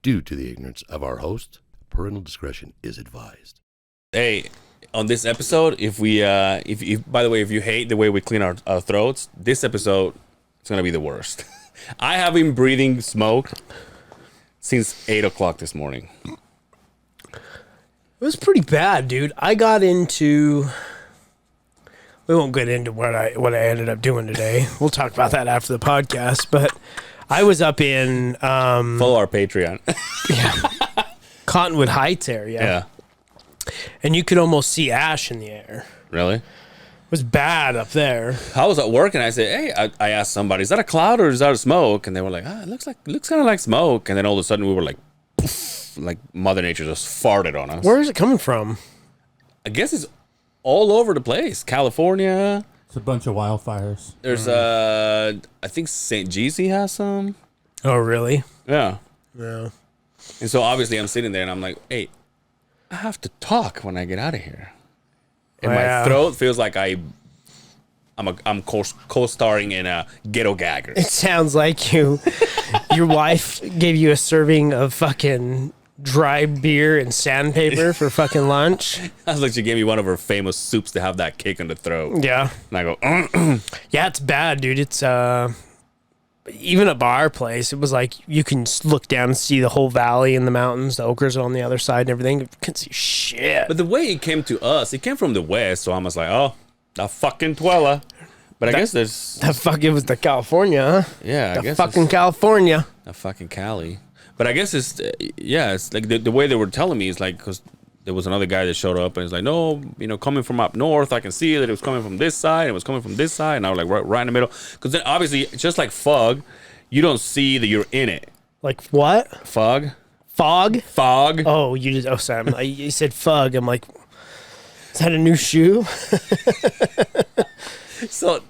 Due to the ignorance of our host, parental discretion is advised. Hey, on this episode, if by the way, if you hate the way we clean our throats, this episode is gonna be the worst. I have been breathing smoke since 8 o'clock this morning. It was pretty bad, dude. I got into... We won't get into what I ended up doing today. We'll talk about that after the podcast. But I was up in... Follow our Patreon. Yeah. Cottonwood Heights area. Yeah. And you could almost see ash in the air. Really? It was bad up there. I was at work and I said, hey, I asked somebody, is that a cloud or is that a smoke? And they were like, it looks kind of like smoke. And then all of a sudden we were like, poof, like Mother Nature just farted on us. Where is it coming from? I guess it's all over the place. California. It's a bunch of wildfires. There's I think St. Gc has some. Oh, really? Yeah. Yeah. And so obviously I'm sitting there and I'm like, hey, I have to talk when I get out of here. And my throat feels like I'm co-starring in a Ghetto Gaggers. It sounds like your wife gave you a serving of fucking dry beer and sandpaper for fucking lunch. Sounds like she gave me one of her famous soups to have that kick in the throat. Yeah. And I go, Yeah, it's bad, dude. It's even at our place, it was like you can look down and see the whole valley and the mountains, the Okras on the other side and everything. You can see shit. But the way it came to us, it came from the west, so I was like, oh, that fucking Twella. But I guess there's... That fucking was the California, huh? Yeah, I guess fucking California. A fucking Cali. But I guess it's, it's like the way they were telling me is like, because there was another guy that showed up and he's like, no, coming from up north, I can see that it was coming from this side, it was coming from this side, and I was like, right in the middle. Because then obviously, just like fog, you don't see that you're in it. Like what? Fog? Fog? Fog. Oh, sorry. You said fug. I'm like, is that a new shoe? So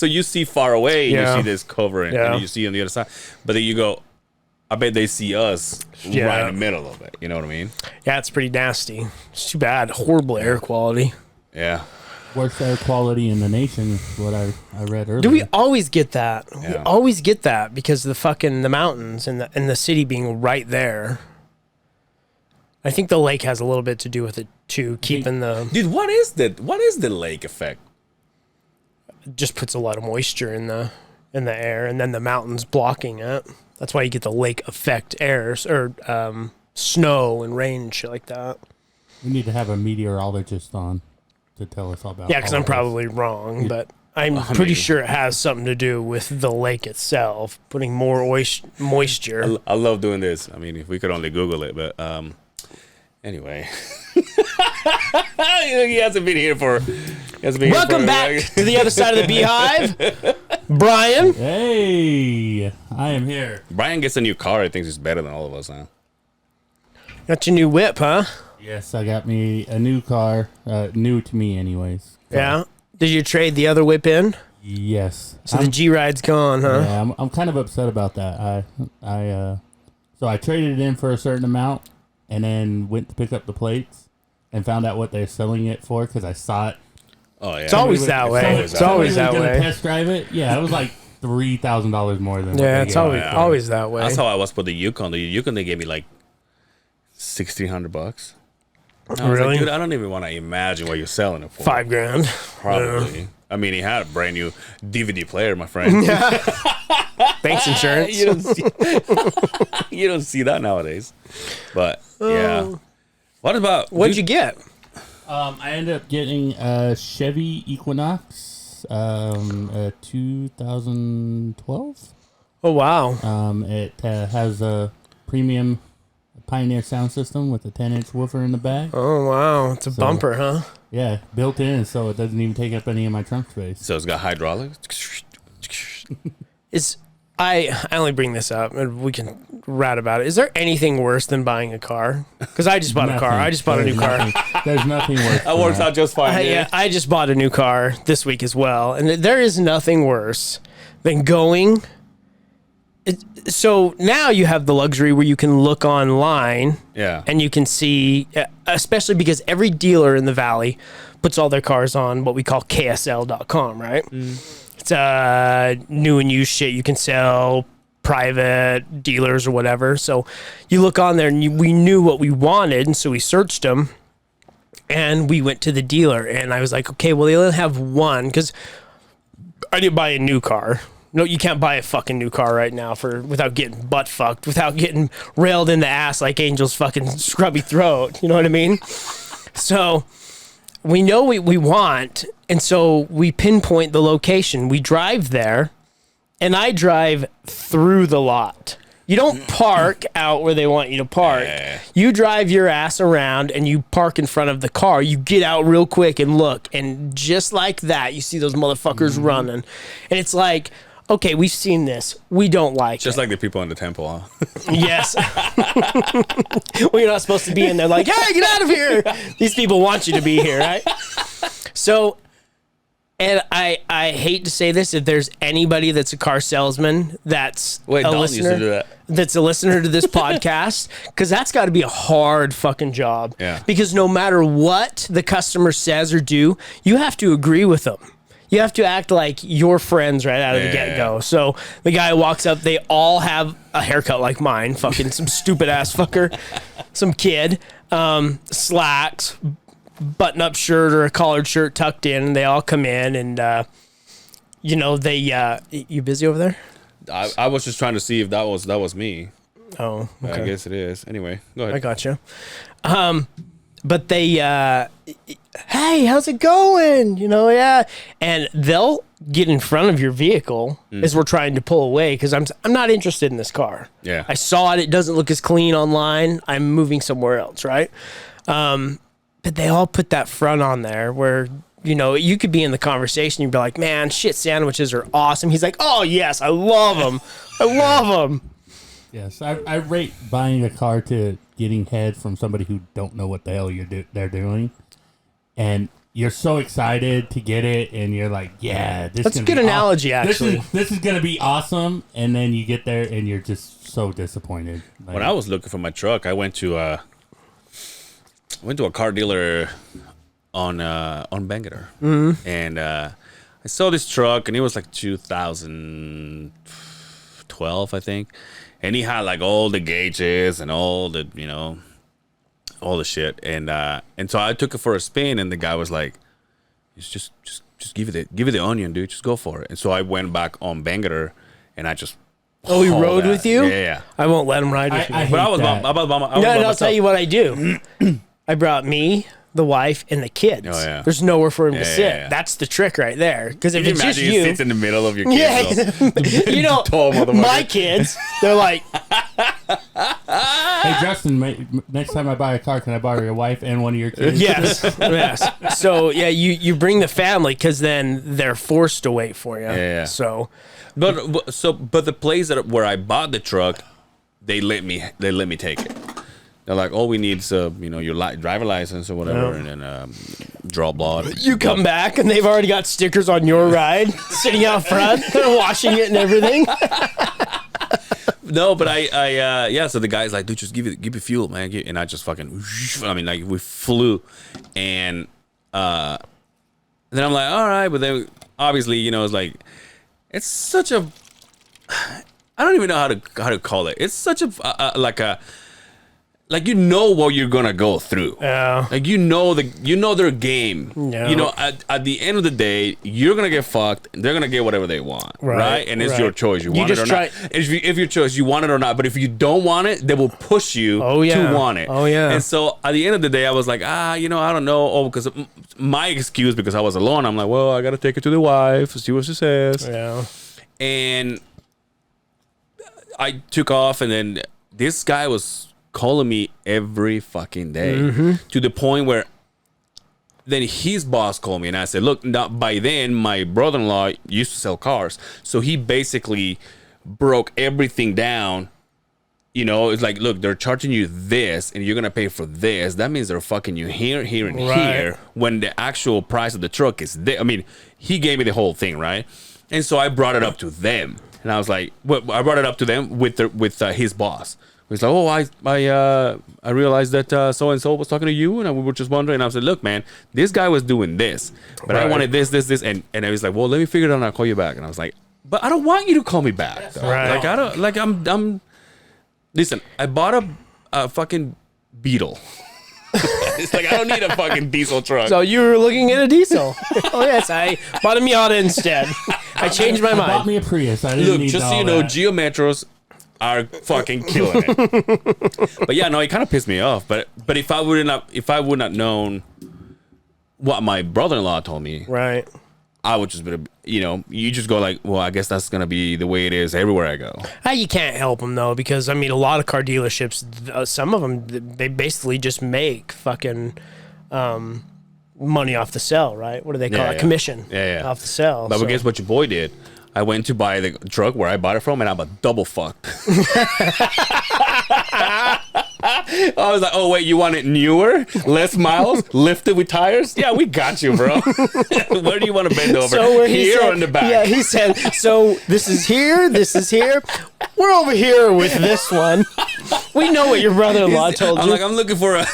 you see far away and Yeah. you see this covering and you see on the other side. But then you go, I bet they see us right in the middle of it. You know what I mean? Yeah, it's pretty nasty. It's too bad. Horrible air quality. Yeah. Worst air quality in the nation is what I read earlier. Do we always get that? We Yeah. always get that because of the mountains and the city being right there. I think the lake has a little bit to do with it too, keeping the... Dude, what is the lake effect? Just puts a lot of moisture in the air, and then the mountains blocking it. That's why you get the lake effect airs or snow and rain and shit like that. We need to have a meteorologist on to tell us all about. Yeah, because I'm probably wrong, but I'm pretty sure it has something to do with the lake itself, putting more moisture. I love doing this. I mean, if we could only Google it, but anyway. He hasn't been here for... Welcome back to the other side of the Beehive. Brian. Hey, I am here. Brian gets a new car. He thinks he's better than all of us now. Got your new whip, huh? Yes, I got me a new car. New to me, anyways. Yeah. Did you trade the other whip in? Yes. So the G-Ride's gone, huh? Yeah, I'm kind of upset about that. So I traded it in for a certain amount, and then went to pick up the plates, and found out what they're selling it for because I saw it. Oh yeah, it's always that way. It's always that way. Test drive it. Yeah, it was like $3,000 more than. Yeah, it's always that way. That's how I was with the Yukon. The Yukon they gave me like $1,600. Really? Like, dude, I don't even want to imagine what you're selling it for. $5,000. Probably. Yeah. I mean, he had a brand new DVD player, my friend. Thanks, insurance. You don't see that nowadays. But yeah. What'd you get? I ended up getting a Chevy Equinox, 2012. Oh wow! It has a premium Pioneer sound system with a 10-inch woofer in the back. Oh wow! It's a bumper, huh? Yeah, built in, so it doesn't even take up any of my trunk space. So it's got hydraulics. I only bring this up, and we can rat about it. Is there anything worse than buying a car? Because I just bought a car. I just bought a new car. There's nothing worse. That works out just fine. Yeah, I just bought a new car this week as well, and there is nothing worse than going. So now you have the luxury where you can look online, and you can see, especially because every dealer in the valley puts all their cars on what we call KSL.com, right? It's new and used shit. You can sell private dealers or whatever. So you look on there and we knew what we wanted. And so we searched them and we went to the dealer and I was like, okay, well, they only have one because I didn't buy a new car. No, you can't buy a fucking new car right now without getting butt fucked, without getting railed in the ass like Angel's fucking scrubby throat. You know what I mean? So we know what we want. And so we pinpoint the location. We drive there and I drive through the lot. You don't park out where they want you to park. You drive your ass around and you park in front of the car. You get out real quick and look. And just like that, you see those motherfuckers running. And it's like, okay, we've seen this. We don't like Just it. like the people in the temple, huh? Yes. Well, you're not supposed to be in there like, hey, get out of here. These people want you to be here, right? So, and I hate to say this, if there's anybody that's a car salesman that's a listener, that's a listener to this podcast, because that's got to be a hard fucking job. Yeah. Because no matter what the customer says or do, you have to agree with them. You have to act like your friends right out of the get-go. So the guy walks up, they all have a haircut like mine, fucking some stupid ass fucker, some kid, slacks, button-up shirt or a collared shirt tucked in, and they all come in and, you know, they, you busy over there? I was just trying to see if that was me. Oh, okay. I guess it is. Anyway, go ahead. I got you. But they, hey, how's it going? You know, yeah. And they'll get in front of your vehicle as we're trying to pull away because I'm not interested in this car. Yeah. I saw it. It doesn't look as clean online. I'm moving somewhere else, right? But they all put that front on there where, you know, you could be in the conversation. You'd be like, man, shit sandwiches are awesome. He's like, oh, yes, I love them. I love them. Yes, I rate buying a car to getting head from somebody who don't know what the hell they're doing, and you're so excited to get it, and you're like, yeah, That's a good analogy, actually. This is gonna be awesome, and then you get there and you're just so disappointed. Like, When I was looking for my truck, I went to a car dealer on Bangalore, and I saw this truck, and it was like 2012, I think. And he had like all the gauges and all the, you know, all the shit. And so I took it for a spin, and the guy was like, just give it the onion, dude. Just go for it. And so I went back on Bangalore, and I just. Oh, he rode with you? Yeah. I won't let him ride with me. But I was by I'll tell you what I do. I brought me, the wife, and the kids. Oh, yeah. There's nowhere for him to sit. yeah. That's the trick right there. Because if Can it's you just imagine he you, sits in the middle of your kids? yeah, you know, Tall motherfucker. my kids, they're like, hey Justin, next time I buy a car, can I borrow your wife and one of your kids? yes. So yeah, you bring the family because then they're forced to wait for you. Yeah. So, But the place where I bought the truck, they let me take it. They're like, all we need is your driver license or whatever, and then draw blood. you come back and they've already got stickers on your ride sitting out front. They're washing it and everything. No, but so the guy's like, dude, just give it fuel, man. And I just fucking, I mean, like we flew, and then I'm like, all right, but then obviously, you know, it's like, it's such a, I don't even know how to call it. It's such like you know what you're gonna go through. Yeah. Like you know their game. No. You know, at the end of the day, you're gonna get fucked. They're gonna get whatever they want, right? And it's your choice. You want it or not. If your choice, you want it or not. But if you don't want it, they will push you to want it. Oh yeah. And so at the end of the day, I was like, you know, I don't know. Oh, because my excuse, because I was alone, I'm like, well, I gotta take it to the wife, see what she says. Yeah. And I took off, and then this guy was calling me every fucking day to the point where then his boss called me, and I said, look, by then my brother-in-law used to sell cars, so he basically broke everything down. You know, it's like, look, they're charging you this and you're gonna pay for this. That means they're fucking you here and here, when the actual price of the truck is there. I mean, he gave me the whole thing, right? And so I brought it up to them, and I was like, I brought it up to them with his boss. He's like, oh, I realized that so and so was talking to you, and we were just wondering. And I said, look, man, this guy was doing this, but I wanted this, and I was like, well, let me figure it out, and I'll call you back. And I was like, but I don't want you to call me back. Though. Right. Like I don't like I'm. Listen, I bought a fucking Beetle. It's like I don't need a fucking diesel truck. So you were looking at a diesel. Oh yes, I bought a Miata instead. I changed my Bought mind. me a Prius. I didn't Look, need just so all you know, that. Geo Metros are fucking killing it. But yeah, no, it kind of pissed me off. But if I would not known what my brother-in-law told me, Right. I would just be, you just go like, well, I guess that's gonna be the way it is everywhere I go. You can't help them though, because I mean, a lot of car dealerships, some of them, they basically just make fucking money off the sell, right? What do they call it? Yeah. Commission. Yeah. Off the sell. But so. guess what your boy did? I went to buy the truck where I bought it from, and I'm a double fucked. I was like, oh, wait, you want it newer? Less miles? Lifted with tires? Yeah, we got you, bro. Where do you want to bend over? where he Here said- or in the back? Yeah, he said, so this is here, this is here. We're over here with this one. We know what your brother-in-law told I'm you. like, I'm looking for a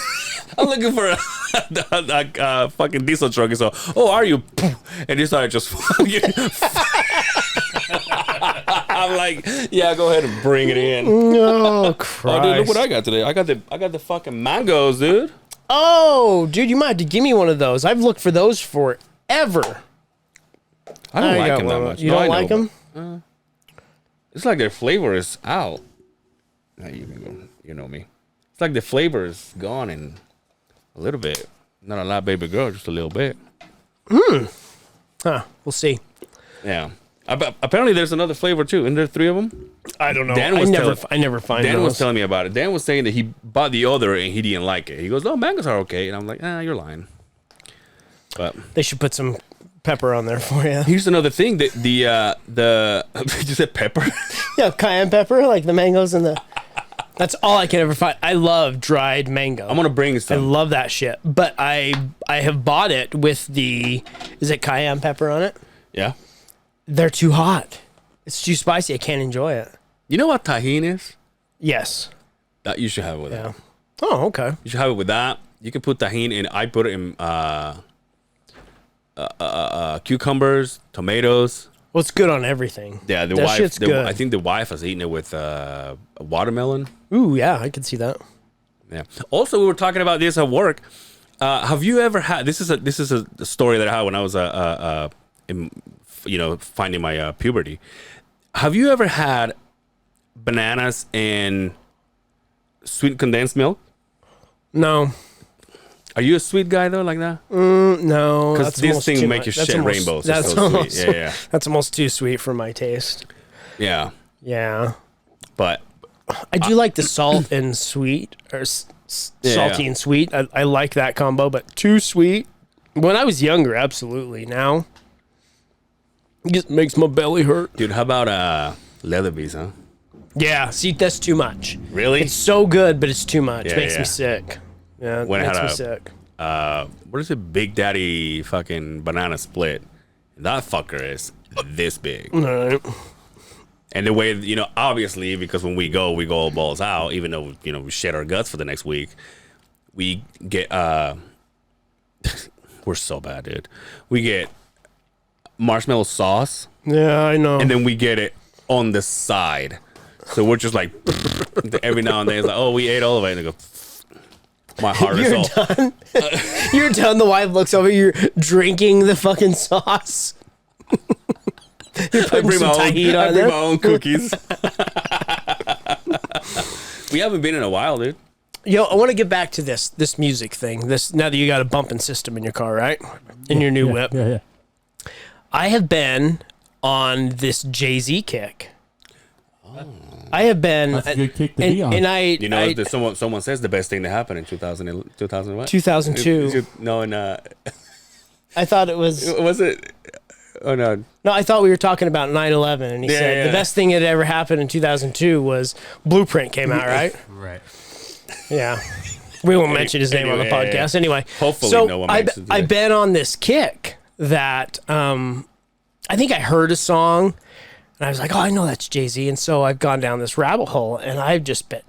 fucking diesel truck. And so, oh, are you? And he started just fucking. I'm like, yeah, go ahead and bring it in. Oh, Christ. Oh, dude, look what I got today. I got the fucking mangoes, dude. Oh, dude, you might have to give me one of those. I've looked for those forever. I don't I like got them that one. much. You No, don't I know, like them? but, it's like their flavor is out. Now you know me. It's like the flavor is gone in a little bit. Not a lot, baby girl, just a little bit. Huh, we'll see. Yeah. Apparently, there's another flavor too. Isn't there 3 of them? I don't know. Dan I was never find Dan was those. telling me about it. Dan was saying that he bought the other and he didn't like it. He goes, "No, mangoes are okay," and I'm like, you're lying." But They should put some pepper on there for you. here's another thing: that the you said pepper. Yeah, cayenne pepper, like the mangoes and the. That's all I can ever find. I love dried mango. I'm gonna bring I some. love that shit. But I have bought it with the. Is it cayenne pepper on it? Yeah. They're too hot. It's too spicy. I can't enjoy it. You know what tahini is? Yes. That you should have it with Yeah. that. Oh, okay. You should have it with that. You can put tahini in. I put it in cucumbers, tomatoes. Well, it's good on everything. Yeah, the That wife. shit's good. I think the wife has eaten it with watermelon. Ooh, yeah, I can see that. Yeah. Also, we were talking about this at work. Have you ever had? This is a story that I had when I was finding my puberty. Have you ever had bananas and sweet condensed milk? No. Are you a sweet guy though, like that? No. Because that's this almost thing too make you much. That's shit almost- rainbows. That's It's so almost, sweet. Yeah. That's almost too sweet for my taste. Yeah. Yeah. But I do like the salt and sweet, or salty and sweet. I like that combo, but too sweet. When I was younger, absolutely. Now, it just makes my belly hurt. dude, how about Leatherby's, huh? Yeah, see, that's too much. Really? It's so good, but it's too much. Yeah, Makes yeah. me sick. Yeah, it When I makes had me a- sick. What is it? Big Daddy fucking banana split. That fucker is this big. All right. And the way, obviously, because when we go all balls out, even though, we shed our guts for the next week, we get, we're so bad, dude. We get marshmallow sauce, Yeah, I know. and then we get it on the side. So we're just like, every now and then, it's like, oh, we ate all of it. And I go, my heart is You're all. done. You're done. The wife looks over. You're drinking the fucking sauce. You're I putting bring, some my own, tahini I on bring there. my own cookies. We haven't been in a while, dude. Yo, I want to get back to this music thing. This now that you got a bumping system in your car, right? In your new whip. Yeah. I have been on this Jay-Z kick. I have been, That's a good kick to be on. and I, Someone says the best thing that happened in 2000 what? 2002. No, and I thought it was. was it? Oh no. No, I thought we were talking about 9/11, and he said yeah. the best thing that ever happened in 2002 was Blueprint came out, right? Right. Yeah. We won't mention his name on the Anyway, podcast. Anyway, Hopefully so no one makes it I've been on this kick that I think I heard a song and I was like, oh, I know that's Jay-Z. And so I've gone down this rabbit hole and I've just been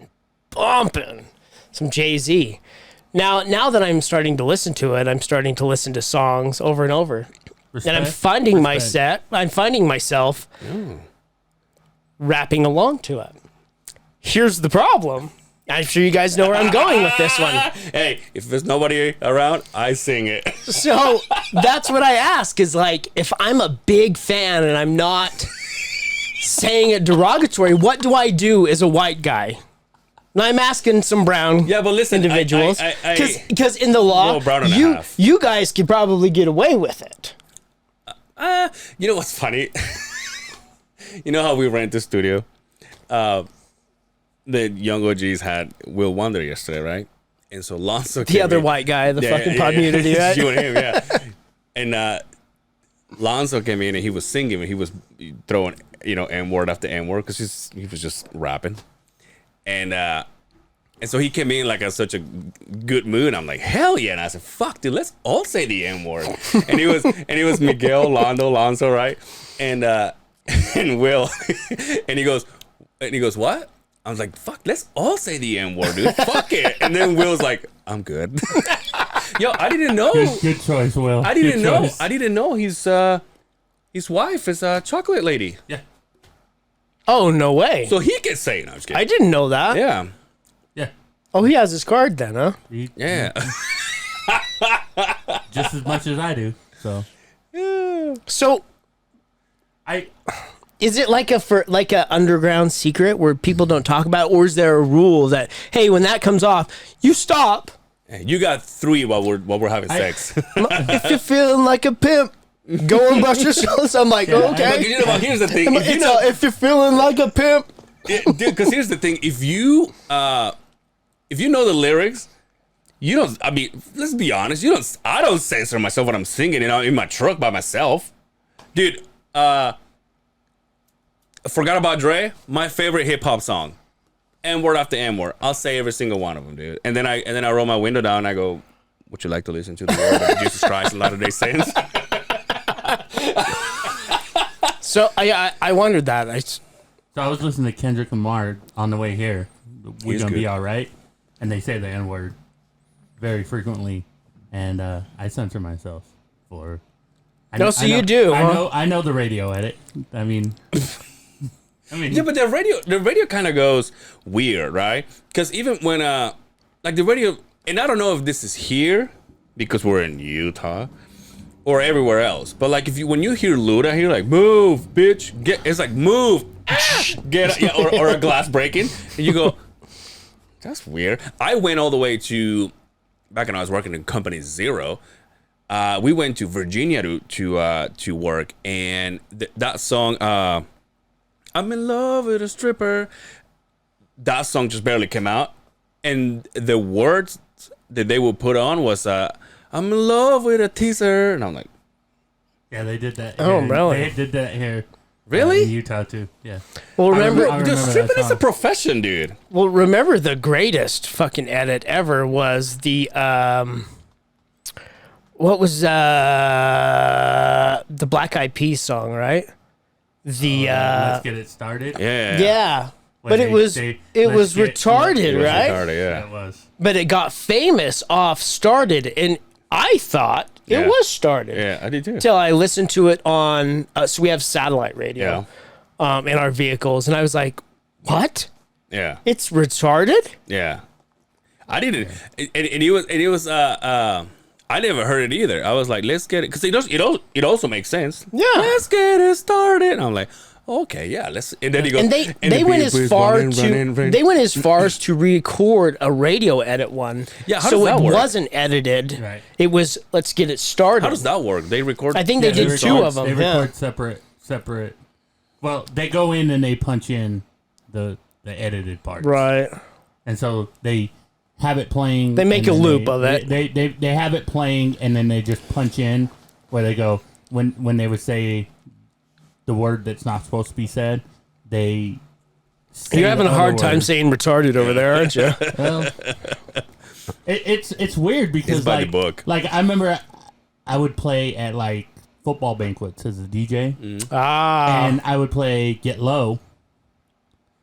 bumping some Jay-Z. Now that I'm starting to listen to it, I'm starting to listen to songs over and over. And I'm Respect. I'm finding myself rapping along to it. Here's the problem. I'm sure you guys know where I'm going with this one. Hey, if there's nobody around, I sing it. So that's what I ask is like, if I'm a big fan and I'm not saying it derogatory, what do I do as a white guy? And I'm asking some brown Yeah, but listen, individuals. I Because in the law, Well, brown and a half. you guys could probably get away with it. you know what's funny? You know how we rent the studio? The young OGs had Will Wonder yesterday, right? And so Lonzo The came other in. white guy, the Yeah, fucking yeah, pod yeah. community, right? You and him, yeah. And Lonzo came in and he was singing and he was throwing, N-word after N-word because he was just rapping. And so he came in like such a good mood. I'm like, hell yeah. And I said, fuck, dude, let's all say the N-word. and he was Miguel, Lonzo, right? And Will, and he goes, what? I was like, fuck, let's all say the N-word, dude. Fuck it. And then Will's like, I'm good. Yo, I didn't know. Good choice, Will. I didn't Good know. choice. I didn't know his wife is a chocolate lady. Yeah. Oh, no way. So he can say it. No, I'm just kidding. I didn't know that. Yeah. Yeah. Oh, he has his card then, huh? Yeah. Just as much as I do. So So is it like a underground secret where people don't talk about it, or is there a rule that, hey, when that comes off, you stop? You got 3 while we're having sex. If you're feeling like a pimp, go and brush your shoulders. I'm like, But okay. you know what? Here's the thing. If you're feeling like a pimp, Dude, because here's the thing. If you know the lyrics, you don't. I mean, let's be honest. I don't censor myself when I'm singing in my truck by myself, dude. Forgot About Dre, my favorite hip hop song. N-word after N-word. I'll say every single one of them, dude. And then I roll my window down and I go, would you like to listen to the word of Jesus Christ and Latter-day Saints? So I wondered that. I was listening to Kendrick Lamar on the way here. We're He's gonna good. be all right, and they say the N word very frequently, and I censor myself for. So you do, huh? I know the radio edit. I mean, Yeah, but the radio kind of goes weird, right? Because even when like the radio, and I don't know if this is here because we're in Utah or everywhere else, but like when you hear Luda, you're like, move, bitch, it's like move, get, yeah, or a glass breaking, and you go, that's weird. I went all the way to back when I was working in Company Zero. We went to Virginia to work, and that song, I'm in love with a stripper. That song just barely came out. And the words that they would put on was, I'm in love with a teaser. And I'm like, yeah, they did that. Oh, here. really? They did that here. Really? In Utah too. Yeah. Well, I remember remember stripping that is a song. profession, dude. the greatest fucking edit ever was the what was the Black Eyed Peas song, right? The Let's get it started. Yeah. yeah. When But it they was say, it "Let's was get- retarded, It was right? retarded, yeah. That was. But it got famous off started, and I thought Yeah. it was started. Yeah, I did too. Till I listened to it on so we have satellite radio in our vehicles, and I was like, what? Yeah. It's retarded? Yeah. I didn't. And it was I never heard it either. I was like, let's get it. Because it also makes sense. Yeah. Let's get it started. And I'm like, okay, yeah, let's. And then he goes, And they went as far to record a radio edit one. Yeah, how so does that it work? wasn't edited. Right. It was let's get it started. How does that work? They record. I think they did record- two of them. They Yeah. record separate. Well, they go in and they punch in the edited parts. Right. And so they have it playing. They make and a then loop of it. They have it playing, and then they just punch in where they go when they would say the word that's not supposed to be said. They say You're having the a hard other time word. saying retarded over there, aren't you? Well, it's weird because It's by the like book. like I remember I would play at like football banquets as a DJ, and I would play Get Low.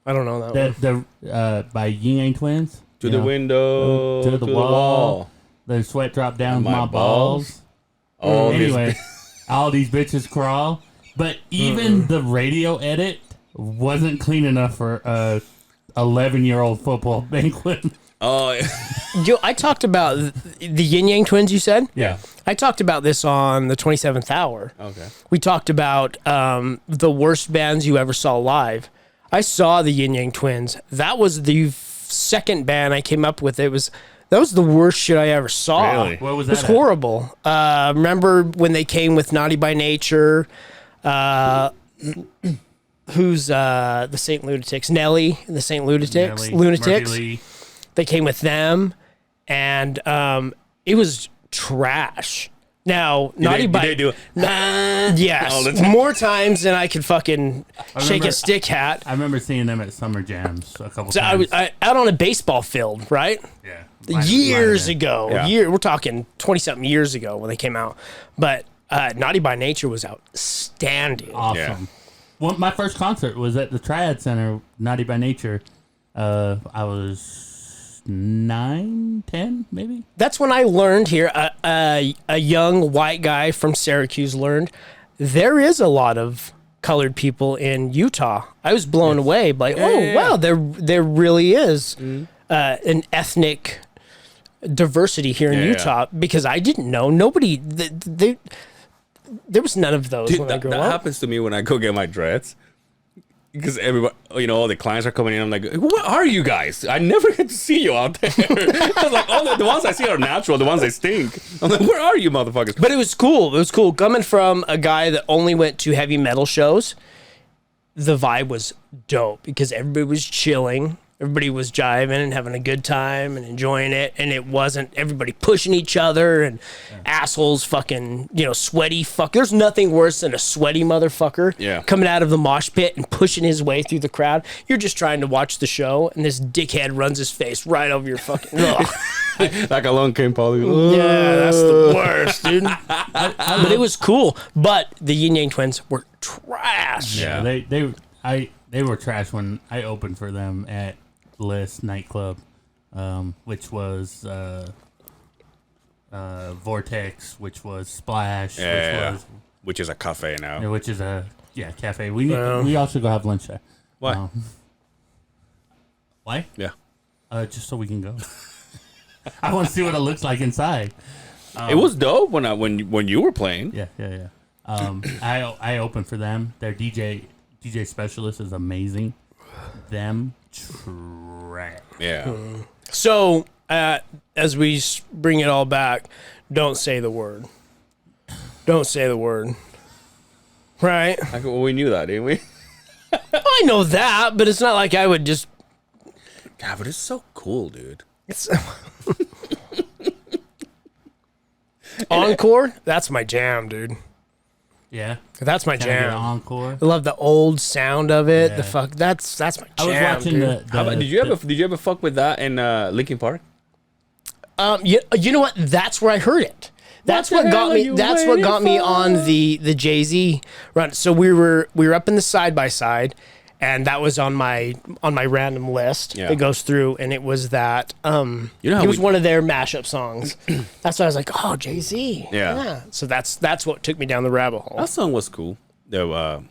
I don't know that one. The by Yin Yang Twins. To you the know, window. to the wall. The sweat drop down my balls. Oh, Anyway, all these bitches crawl. But even the radio edit wasn't clean enough for a 11-year-old football banquet. Oh, Yo, I talked about the Yin Yang Twins. You said, Yeah. I talked about this on the 27th Hour. okay. We talked about the worst bands you ever saw live. I saw the Yin Yang Twins. That was the second band I came up with. That was the worst shit I ever saw. Really? What was It was that at? horrible. Remember when they came with Naughty by Nature? Who's the Saint Lunatics? Nelly and the Saint Lunatics. Nelly, Lunatics. Murphy Lee. They came with them, and it was trash. Now, Naughty Did by they do it? yes, all the time? more times than I could fucking shake remember- a stick hat. I remember seeing them at summer jams a couple So times. out on a baseball field, right? Yeah. Years ago. Yeah. We're talking 20-something years ago when they came out. But Naughty by Nature was outstanding. Awesome. Yeah. Well, my first concert was at the Triad Center, Naughty by Nature. I was 9, 10, maybe. That's when I learned here, a young white guy from Syracuse learned there is a lot of colored people in Utah. I was blown away by, wow, there really is an ethnic diversity here in Yeah, Utah because I didn't know. Nobody, there was none of those Dude, when I that grew that up. happens to me when I go get my dreads. Because everybody, all the clients are coming in. I'm like, what are you guys? I never get to see you out there. I was like, all the ones I see are natural. The ones that stink. I'm like, where are you, motherfuckers? But it was cool. It was cool. Coming from a guy that only went to heavy metal shows, the vibe was dope because everybody was chilling. Everybody was jiving and having a good time and enjoying it. And it wasn't everybody pushing each other and assholes fucking, sweaty fuck. There's nothing worse than a sweaty moturfucker coming out of the mosh pit and pushing his way through the crowd. You're just trying to watch the show and this dickhead runs his face right over your fucking... Like a long came Polly. Yeah, that's the worst, dude. But it was cool. But the Yin Yang Twins were trash. Yeah. They were trash when I opened for them at Bliss nightclub, which was Vortex, which was Splash, Which is a cafe now. which is a cafe. We all should go have lunch there. Why? Why? Yeah. Just so we can go. I want to see what it looks like inside. It was dope when you were playing. Yeah. I opened for them. Their DJ specialist is amazing. Them trash. Yeah. So, as we bring it all back, don't say the word. Don't say the word. Right? Well, we knew that, didn't we? I know that, but it's not like I would just... God, but it's so cool, dude. It's... Encore? That's my jam, dude. Yeah. That's my Can I get an jam. encore? I love the old sound of it. Yeah. The fuck, that's my jam. I was watching dude. How about, did you ever fuck with that in Linkin Park? You know what? That's where I heard it. That's What what the got hell are me. you That's what got me waiting on the Jay-Z run. So we were up in the side by side, and that was on my random list Yeah. that goes through, and it was that. You know how it was we- one of their mashup songs. That's why I was like, oh, Jay-Z. Yeah. So that's what took me down the rabbit hole. That song was cool. What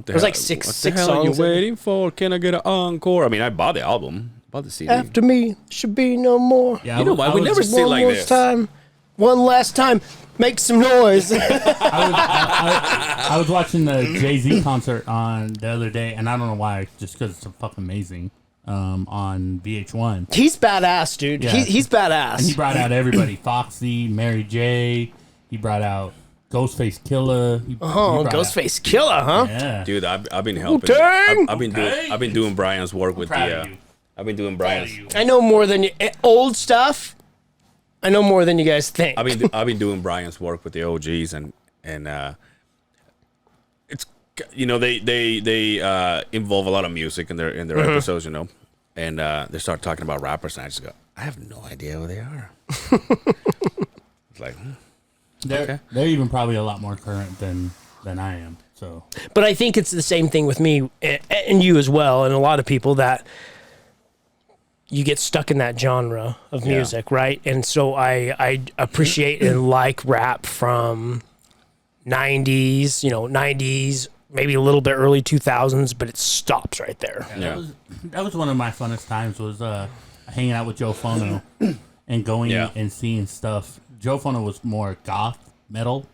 the was hell? like six What the hell are songs you in it. waiting for? Can I get an encore? I mean, I bought the album, bought the CD. After me should be no more. Yeah, You know what? We never Just sit one like more this. time. One last time. Make some noise. I was watching the Jay-Z concert on the other day, and I don't know why, just because it's fucking amazing. On VH1, He's badass, dude. Yeah. He's badass. and he brought out everybody: Foxy, Mary J. He brought out Ghostface Killer. He brought Ghostface Killer, huh? out- Yeah. Dude, I've been helping. Wu-Tang! I've been doing Brian's work with Proud of you. I've been doing Proud of Brian's. you. I know more than you. Old stuff. I know more than you guys think. I've been doing Brian's work with the OGs and it's they involve a lot of music in their episodes, and they start talking about rappers and I just go, I have no idea who they are. It's like They're even probably a lot more current than I am. So But I think it's the same thing with me and you as well, and a lot of people that you get stuck in that genre of music, right? And so I appreciate and like rap from 90s, 90s, maybe a little bit early 2000s, but it stops right there. Yeah. That was one of my funnest times was hanging out with Joe Fono and going and seeing stuff. Joe Fono was more goth metal.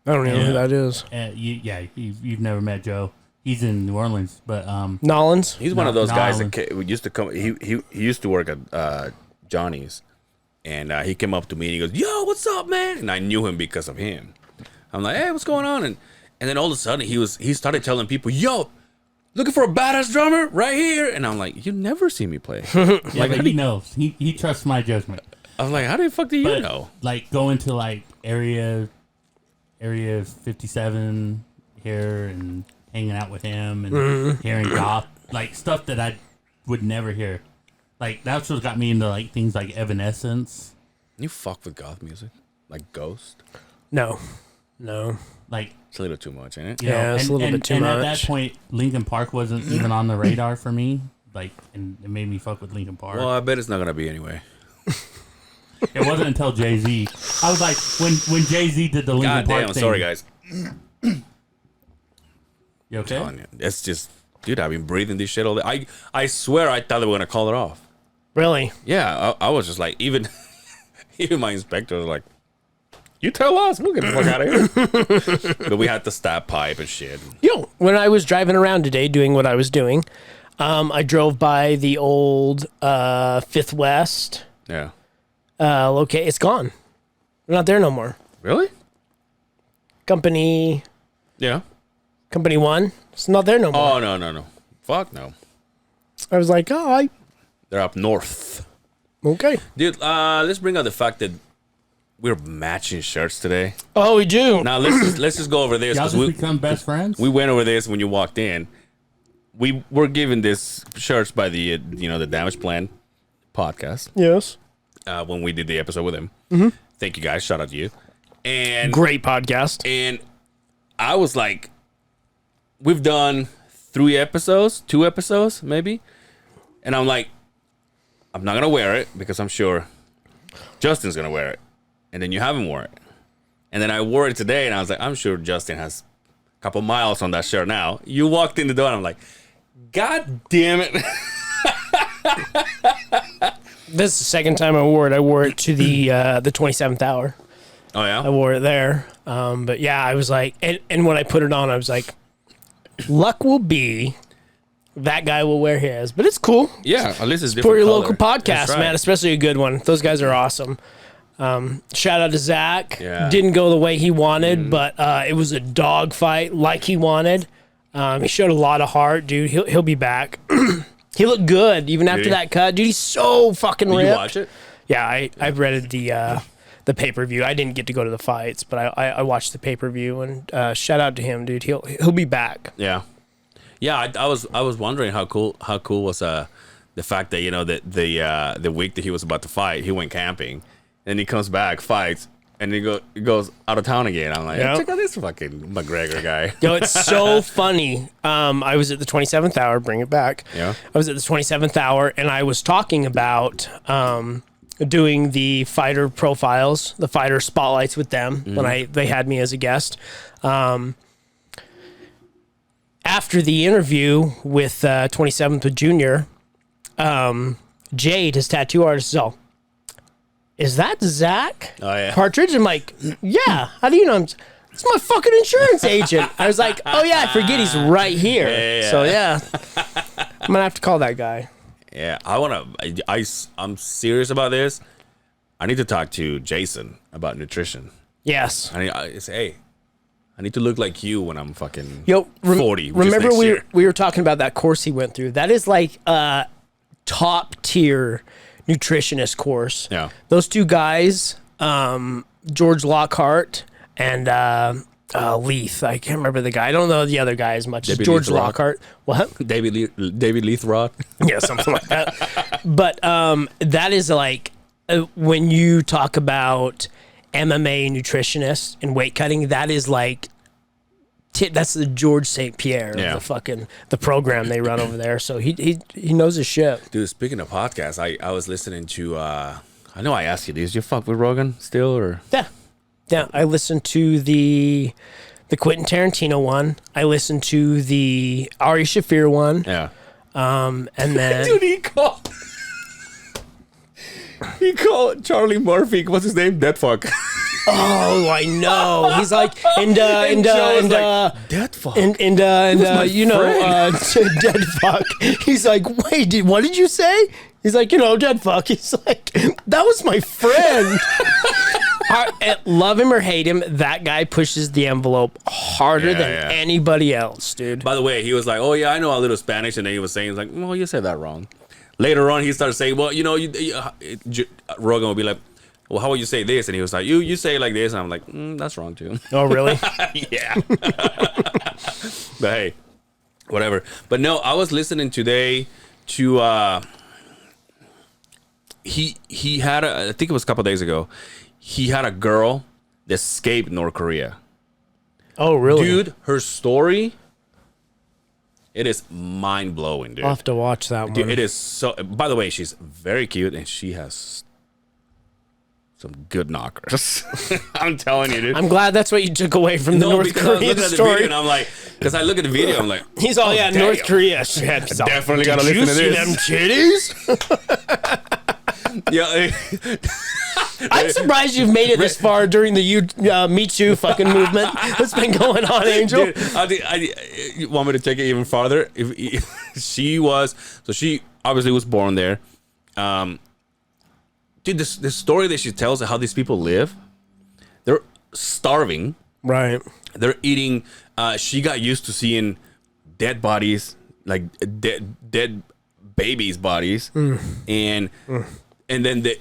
I don't even know who that is. You've never met Joe. He's in New Orleans, but Nolans? He's one of those guys that used to come. He used to work at Johnny's, and he came up to me and he goes, "Yo, what's up, man?" And I knew him because of him. I'm like, "Hey, what's going on?" And then all of a sudden he started telling people, "Yo, looking for a badass drummer right here." And I'm like, "You never see me play." like he knows. He trusts my judgment. I was like, "How the fuck do you know?" Like going to like area 57 here and hanging out with him and hearing goth, like stuff that I would never hear. Like that's what got me into like things like Evanescence. You fuck with goth music, like Ghost. No. Like It's a little too much, ain't it? Yeah, it's a little bit too and much. at that point, Linkin Park wasn't even on the radar for me. Like, and it made me fuck with Linkin Park. Well, I bet it's not gonna be anyway. It wasn't until Jay-Z. I was like, when Jay-Z did the Linkin God Park damn, I'm thing. sorry, guys. You okay? It's just, dude, I've been breathing this shit all day. I swear I thought they were gonna call it off. Really? Yeah, I was just like, even my inspector was like, "You tell us, we'll get the fuck out of here." But we had to stop pipe and shit. When I was driving around today doing what I was doing, I drove by the old Fifth West Yeah. locate. It's gone. They're not there no more. Really? Company Yeah. 1, it's not there no more. Oh no. Fuck no. I was like, They're up north. okay. Dude, let's bring up the fact that we're matching shirts today. Oh, we do. Now let's just go over this Y'all because just become best friends? we went over this when you walked in. We were given this shirts by the the Damage Plan podcast Yes. when we did the episode with him. Thank you guys. Shout out to you. And Great podcast. And I was like, we've done 2 episodes maybe, and I'm like, I'm not gonna wear it because I'm sure Justin's gonna wear it, and then you haven't worn it, and then I wore it today, and I was like, I'm sure Justin has a couple miles on that shirt now. You walked in the door, and I'm like, God damn it. This is the second time I wore it. I wore it to the 27th hour. Oh yeah. I wore it there. But yeah, I was like, and when I put it on, I was like, luck will be that guy will wear his. But it's cool. Yeah, at least it's different. For your color. local podcast, That's right. man, especially a good one. Those guys are awesome. Shout out to Zach. Yeah. Didn't go the way he wanted, but it was a dog fight like he wanted. He showed a lot of heart, dude. He'll be back. He looked good even after he? that cut, dude. He's so fucking Did ripped. you watch it? Yeah, I read the pay-per-view. I didn't get to go to the fights, but I watched the pay-per-view, and shout out to him, dude. He'll be back. Yeah, yeah. I was wondering how cool was the fact that the week that he was about to fight, he went camping, and he comes back, fights, and he goes out of town again. I'm like, Yeah. check out this fucking McGregor guy. Yo, it's so funny. I was at the 27th hour. Bring it back. Yeah. I was at the 27th hour, and I was talking about doing the fighter profiles, the fighter spotlights with them when they had me as a guest. After the interview with 27th with Junior, Jade, his tattoo artist, is all, "Is that Zach Oh yeah. Partridge?" I'm like, "Yeah. How do you know him?" "It's my fucking insurance agent." I was like, "Oh yeah, I forget he's right here." Yeah. So yeah, I'm gonna have to call that guy. Yeah, I'm serious about this. I need to talk to Jason about nutrition. Yes. I say, hey, I need to look like you when I'm fucking Yo, 40. which is remember next year. we were talking about that course he went through. That is like a top tier nutritionist course. Yeah. Those two guys, George Lockhart and Leith. I can't remember the guy. I don't know the other guy as much as David George Leith Rock. Lockhart. What? David Leithrod. Yeah, something like that. But that is like when you talk about MMA nutritionist and weight cutting, that is like that's the George St. Pierre Yeah. of the program they run over there. So he knows his shit. Dude, speaking of podcasts, I was listening to I know I asked you, do you fuck with Rogan still or? Yeah. Yeah, I listened to the Quentin Tarantino one. I listened to the Ari Shaffir one. Yeah. And then Dude, he called Charlie Murphy. What's his name? Dead fuck. oh, I know. He's like Dead fuck. dead fuck. He's like, wait, what did you say? He's like, dead fuck. He's like, that was my friend. Love him or hate him, that guy pushes the envelope harder than anybody else, dude. By the way, he was like, "Oh yeah, I know a little Spanish," and then he was saying, "Like, well, you said that wrong." Later on, he started saying, "Well, Rogan will be like, well, how would you say this?" And he was like, "You say it like this," and I'm like, "That's wrong too." Oh, really? Yeah. But hey, whatever. But no, I was listening today to he had I think it was a couple days ago. He had a girl that escaped North Korea. Oh, really? Dude, her story, it is mind-blowing, dude. I'll have to watch that one. Dude, it is so... By the way, she's very cute, and she has some good knockers. I'm telling you, dude. I'm glad that's what you took away from the North Korean story. And I'm like... Because I look at the video, I'm like... He's all, damn. North Korea. She had some, definitely got to listen to this. Them titties? Yeah. I'm surprised you've made it this far during the Me Too fucking movement that's been going on, Angel. Dude, you want me to take it even farther? She obviously was born there. Dude, this story that she tells of how these people live, they're starving. Right. They're eating. She got used to seeing dead bodies, like dead babies' bodies, and then the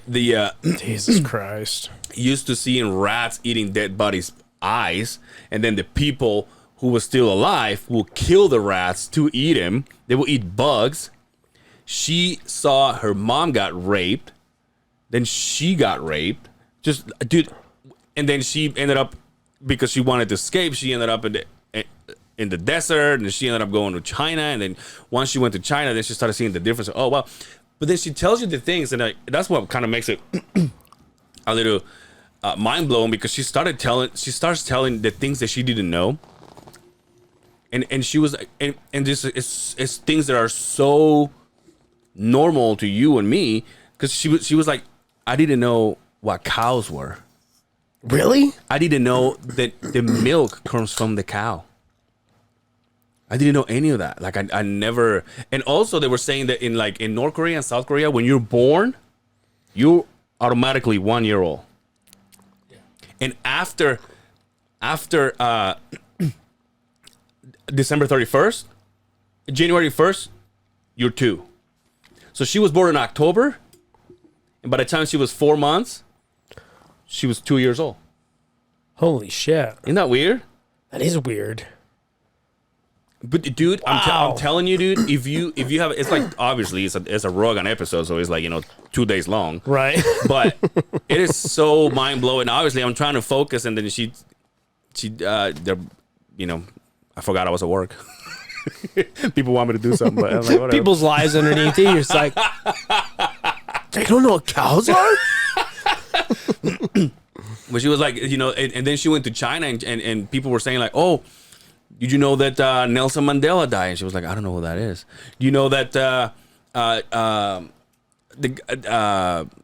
Jesus Christ, used to seeing rats eating dead bodies' eyes, and then the people who were still alive will kill the rats to eat them. They will eat bugs. She saw her mom got raped, then she got raped. Just dude, and then she ended up, because she wanted to escape, she ended up in the desert, and she ended up going to China. And then once she went to China, then she started seeing the difference. Oh wow. But then she tells you the things, and that's what kind of makes it a little mind blowing, because she starts telling the things that she didn't know, and she was and this is things that are so normal to you and me, because she was like, I didn't know what cows were. Really? I didn't know that the milk comes from the cow. I didn't know any of that. Like I never. And also they were saying that in North Korea and South Korea, when you're born, you're automatically 1 year old. Yeah. And after December 31st, January 1st, you're 2. So she was born in October, and by the time she was 4 months, she was 2 years old. Holy shit. Isn't that weird? That is weird. But dude, Wow. I'm telling you, dude, if you have, it's like, obviously it's a Rogan episode, so it's like, 2 days long, Right. but it is so mind blowing. Obviously, I'm trying to focus, and then I forgot I was at work. People want me to do something, but I'm like, whatever. People's lives underneath you. You're just like, they don't know what cows are? But she was like, and then she went to China, and people were saying like, oh, did you know that Nelson Mandela died? And she was like, I don't know who that is. Do you know that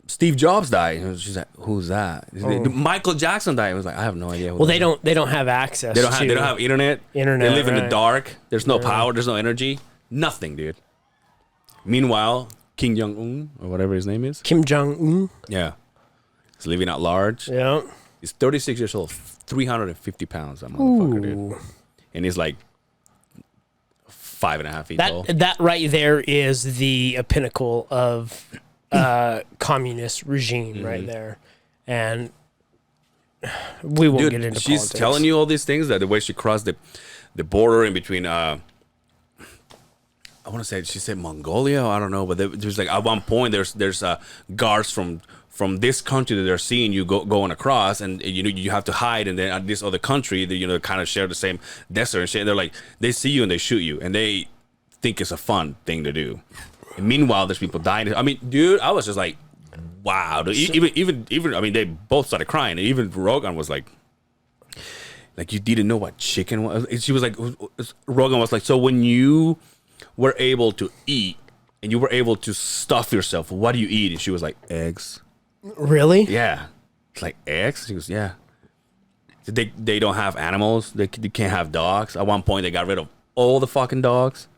Steve Jobs died? And she's like, who's that? Michael Jackson died. I was like, I have no idea. Well, they don't have access. They don't have internet. They live in the right. dark. There's no power. There's no energy. Nothing, dude. Meanwhile, Kim Jong-un, or whatever his name is. Kim Jong-un. Yeah. He's living at large. Yeah. He's 36 years old, 350 pounds, that motherfucker, dude. And he's like 5.5 feet tall. That right there is the pinnacle of communist regime right there. And we won't get into she's politics. telling you all these things, that the way she crossed the border in between I want to say, she said Mongolia, I don't know, but there's like at one point there's guards from this country that they're seeing you going across, and you have to hide, and then at this other country that kind of share the same desert and shit. They're like, they see you and they shoot you, and they think it's a fun thing to do. And meanwhile, there's people dying. I mean, dude, I was just like, wow. Dude. Even I mean, they both started crying, and even Rogan was like, Like you didn't know what chicken was. And she was like, Rogan was like, so when you were able to eat and you were able to stuff yourself, what do you eat? And she was like, eggs. Really? Yeah. It's like eggs? She goes, yeah. They don't have animals. They can't have dogs. At one point, they got rid of all the fucking dogs.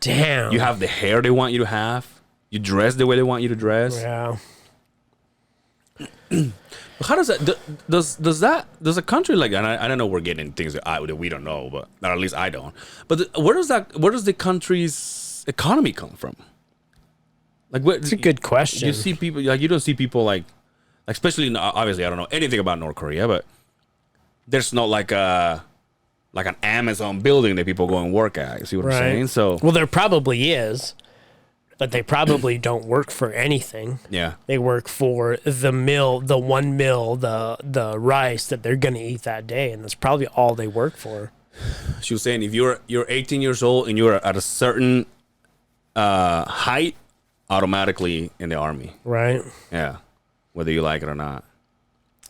Damn. You have the hair they want you to have. You dress the way they want you to dress. Yeah. How does that does a country like that? I don't know. We're getting things that we don't know, but or at least I don't. But where does the country's economy come from? Like, what? It's a good question. You see people like you don't see people like especially obviously I don't know anything about North Korea, but there's not like an Amazon building that people go and work at. You see what I'm saying? So well, there probably is, but they probably don't work for anything. yeah, They work for the mill, the one mill, the rice that they're gonna eat that day, and that's probably all they work for. she was saying if you're 18 years old and you're at a certain height, automatically in the army. Right. Yeah, whether you like it or not.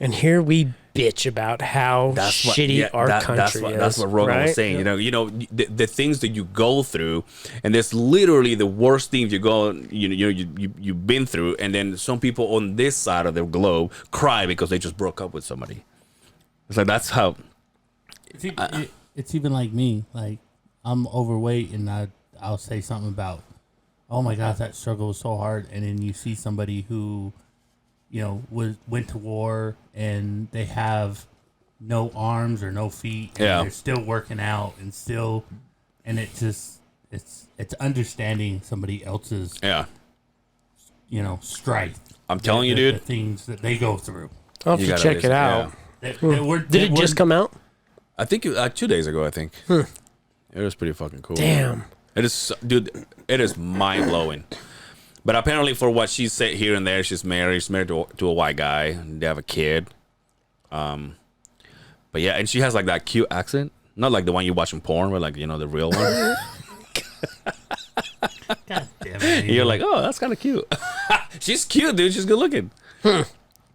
And here we bitch about how shitty our country is. That's what Rogan was saying. You know, the things that you go through, and there's literally the worst things you've been through, and then some people on this side of the globe cry because they just broke up with somebody. It's like that's how. It's even like me. Like I'm overweight, and I'll say something about, oh my God, that struggle was so hard, and then you see somebody who, you know, went to war and they have no arms or no feet. And they're still working out and it's understanding somebody else's, strife. I'm telling you, dude. The things that they go through. I'll have to check it out. Did it just come out? I think 2 days ago. I think it was pretty fucking cool. Damn. It is, dude. It is mind blowing. But apparently, for what she said here and there, she's married. She's married to a white guy, and they have a kid. But yeah, and she has like that cute accent, not like the one you watch in porn, but like the real one. God damn it! You're like, oh, that's kind of cute. She's cute, dude. She's good looking.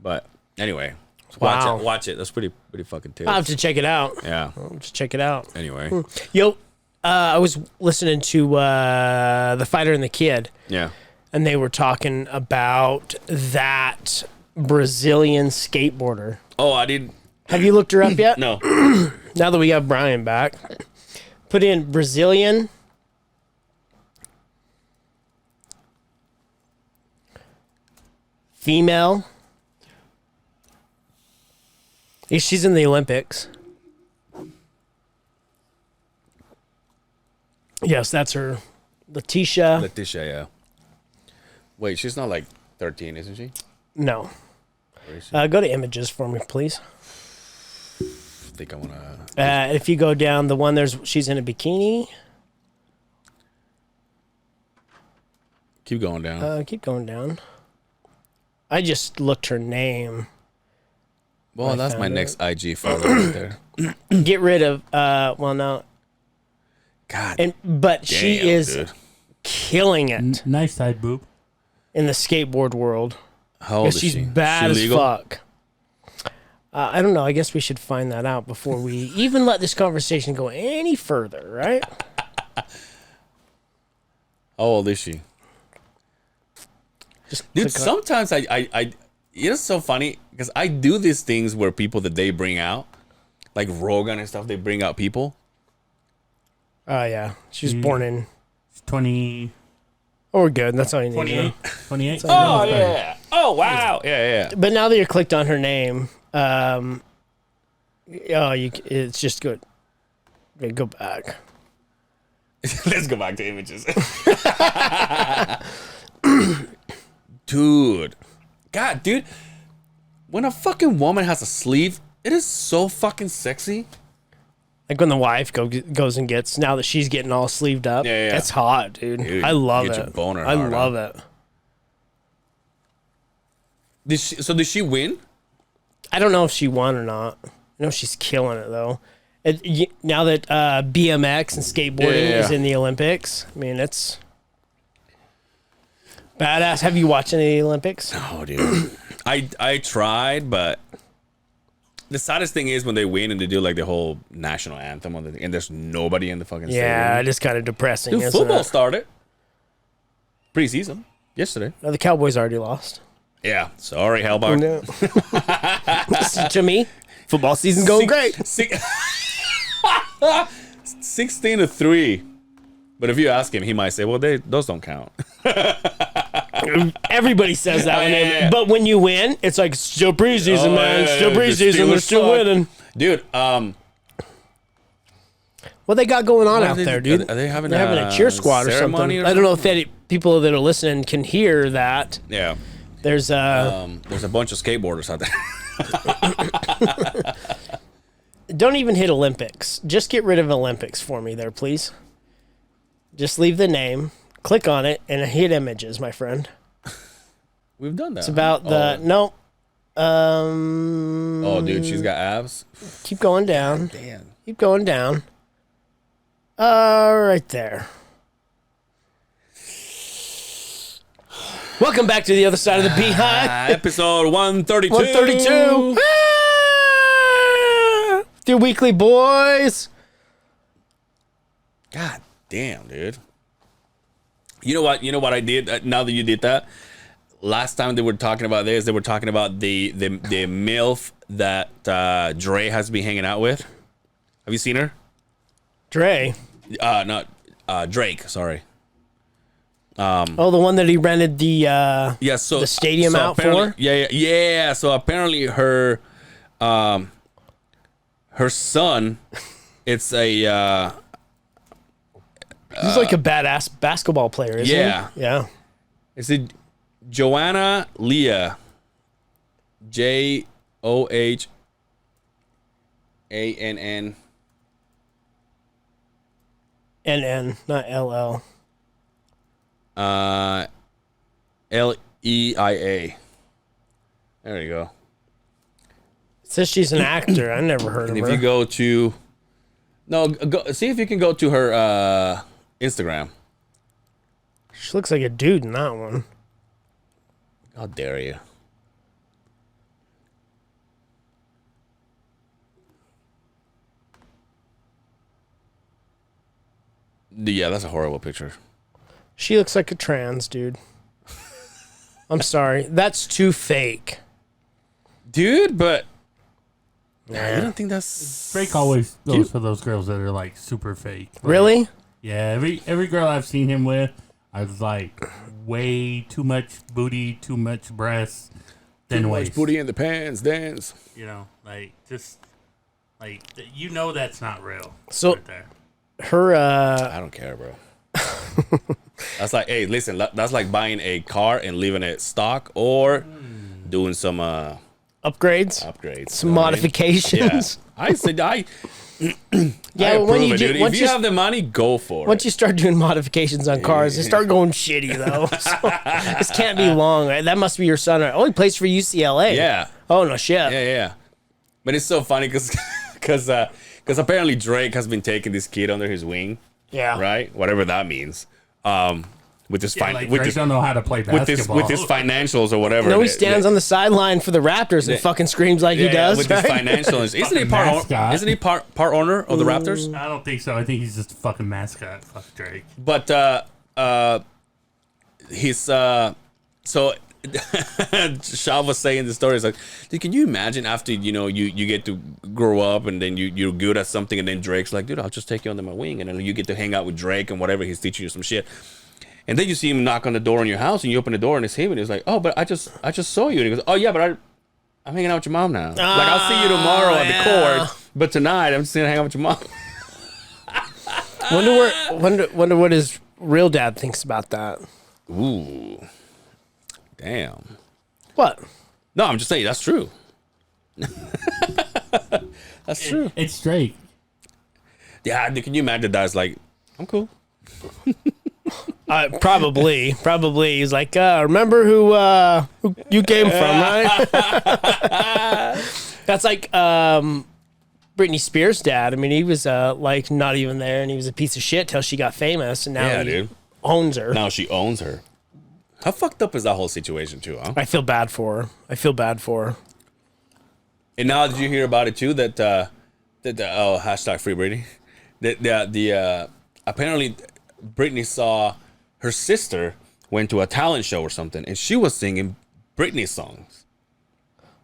But anyway, watch it. That's pretty fucking tips. I'll have to check it out. Yeah, I'll just check it out. Anyway, Yo, I was listening to The Fighter and the Kid. Yeah. And they were talking about that Brazilian skateboarder. Oh, I didn't. Have you looked her up yet? No. Now that we have Brian back, put in Brazilian female. She's in the Olympics. Yes, that's her. Letitia, yeah. Wait, she's not like 13, isn't she? No. Where is she? Go to images for me, please. I think I want to... If you go down the one, she's in a bikini. Keep going down. Keep going down. I just looked her name. Well, that's my next IG follow right there. Get rid of, no. God. But she is dude. killing it Nice side boob. in the skateboard world. How old is She's she? bad She as legal? fuck. I don't know. I guess we should find that out before we even let this conversation go any further, right? How old is she? Just Dude, click on- sometimes I it's so funny because I do these things where people that they bring out, like Rogan and stuff, they bring out people. Oh, yeah. She was born in... 20... Oh, we're good. That's all you need to know. 28? Oh, yeah. Oh, wow. Yeah. But now that you're clicked on her name, it's just good. Okay, go back. Let's go back to images. Dude. God, dude. When a fucking woman has a sleeve, it is so fucking sexy. Like when the wife goes and gets, now that she's getting all sleeved up. Yeah. That's hot, dude. Dude, I love get it. your boner I hard, love it. Did she win? I don't know if she won or not. I know she's killing it, though. Now that BMX and skateboarding is in the Olympics, I mean, it's badass. Have you watched any of the Olympics? Oh, dude. I tried, but The saddest thing is when they win and they do like the whole national anthem on the thing, and there's nobody in the fucking Yeah, stadium. it is kind of depressing. Dude, isn't football it? started preseason yesterday. No, the Cowboys already lost. Yeah, sorry, Hellbar. No. To me, football season going great. 16-3. But if you ask him, he might say, "Well, those don't count." Everybody says that, Yeah. but when you win, it's like still preseason, man. yeah, Still the preseason. They're Steelers still suck. winning. Dude, What they got going on What out are they- there, dude? are they having They're having a a cheer squad or ceremony something. or I don't know if any people that are listening can hear that. yeah. There's There's a bunch of skateboarders out there. don't even hit Olympics. Just get rid of Olympics for me there, please. Just leave the name, click on it, and hit images, my friend. We've done that. It's about the no. Oh, dude, she's got abs. Keep going down. Damn. Keep going down. Right there. Welcome back to the other side of the Beehive. Episode 132. 132. The weekly boys. God damn, dude. You know what? You know what I did? Now that you did that, last time they were talking about this, they were talking about the MILF that Dre has been hanging out with. Have you seen her? Dre. Not Drake. Sorry. Oh, the one that he rented the Yeah. So the stadium out apparently- for? Yeah. So apparently her son, it's a He's like a badass basketball player, isn't yeah. he? Yeah. it's a Joanna Leah, JOHANN. NN, not LL. LEIA. There you go. It says she's an actor. I never heard of And if her. you go to, go see if you can go to her Instagram. She looks like a dude in that one. How dare you? Yeah, that's a horrible picture. She looks like a trans dude. I'm sorry. That's too fake. Dude, but I Nah. don't think that's Drake always goes for those girls that are like super fake. Like, Really? Yeah, every girl I've seen him with, I was like, way too much booty, too much breasts, thin waist. in the pants, dance. You know, like just like you know that's not real. So- right there. Her I don't care, bro. That's like, hey, listen, that's like buying a car and leaving it stock or doing some upgrades, upgrades, some you know what I mean? modifications. Yeah. I said I Yeah, I but when approve you it, do, dude. once If you you have the money, go for once it. you start doing modifications on cars, they start going shitty though. So, this can't be long. Right? That must be your son. Oh, he plays for UCLA. Yeah, Oh no shit. yeah. But it's so funny because apparently Drake has been taking this kid under his wing, Yeah. right? Whatever that means. With his Yeah, like with Drake his don't know how to play with basketball. his financials or whatever. No, he stands on the sideline for the Raptors and Yeah. fucking screams like he does. with Right? his financials. Isn't he Fucking part? mascot. Isn't he part owner of the Raptors? I don't think so. I think he's just a fucking mascot. Fuck Drake. But his so Shav was saying the story is like, dude, can you imagine after you get to grow up and then you're good at something and then Drake's like, dude, I'll just take you under my wing and then you get to hang out with Drake and whatever, he's teaching you some shit. And then you see him knock on the door in your house and you open the door and it's him and he's like, oh, but I just saw you. And he goes, oh yeah, but I'm hanging out with your mom now. Like I'll see you tomorrow at the court, but tonight I'm just gonna hang out with your mom. Wonder what his real dad thinks about that. Ooh, damn. What? No, I'm just saying that's true. That's true. It's Drake. Yeah, can you imagine that's like, I'm cool. Probably. He's like, remember who you came from, right? That's like Britney Spears' dad. I mean, he was like not even there, and he was a piece of shit till she got famous, and now Yeah, he dude. owns her. Now she owns her. How fucked up is that whole situation too, huh? I feel bad for her. And now did you hear about it too? That hashtag free Britney. The apparently Britney saw her sister went to a talent show or something, and she was singing Britney songs.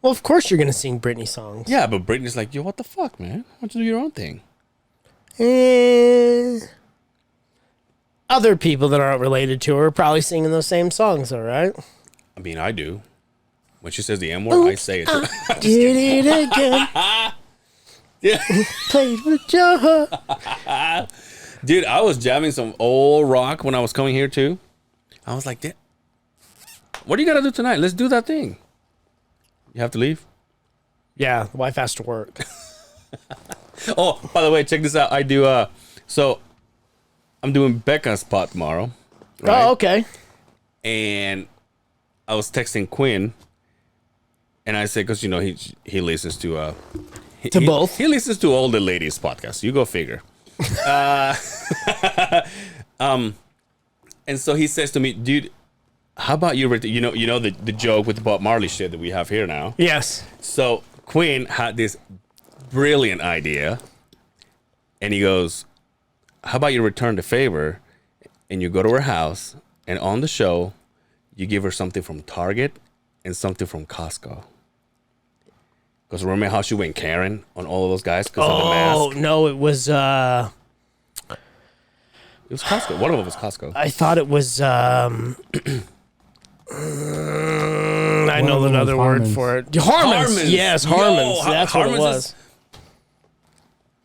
Well, of course you're gonna sing Britney songs. Yeah, but Britney's like, yo, what the fuck, man? Why don't you do your own thing? Other people that aren't related to her are probably singing those same songs, all right? I mean, I do. When she says the M word, I say it. Did it again. Yeah. Played with your heart. Dude, I was jamming some old rock when I was coming here too. I was like, what do you gotta do tonight? Let's do that thing. You have to leave? Yeah, the wife has to work. Oh, by the way, check this out. I do so I'm doing Becca's spot tomorrow. Right? Oh, okay. And I was texting Quinn, and I said, because he listens to both. He listens to all the ladies' podcasts. You go figure. And so he says to me, dude, how about you the joke with the Bob Marley shit that we have here now? Yes. So Quinn had this brilliant idea, and he goes, how about you return the favor and you go to her house, and on the show you give her something from Target and something from Costco. Because remember how she went Karen on all of those guys because of the mask? Oh, no, it was It was Costco. One of them was Costco. I thought it was I know another word for it. Harmon's. Yes, Harmon's. That's what it was.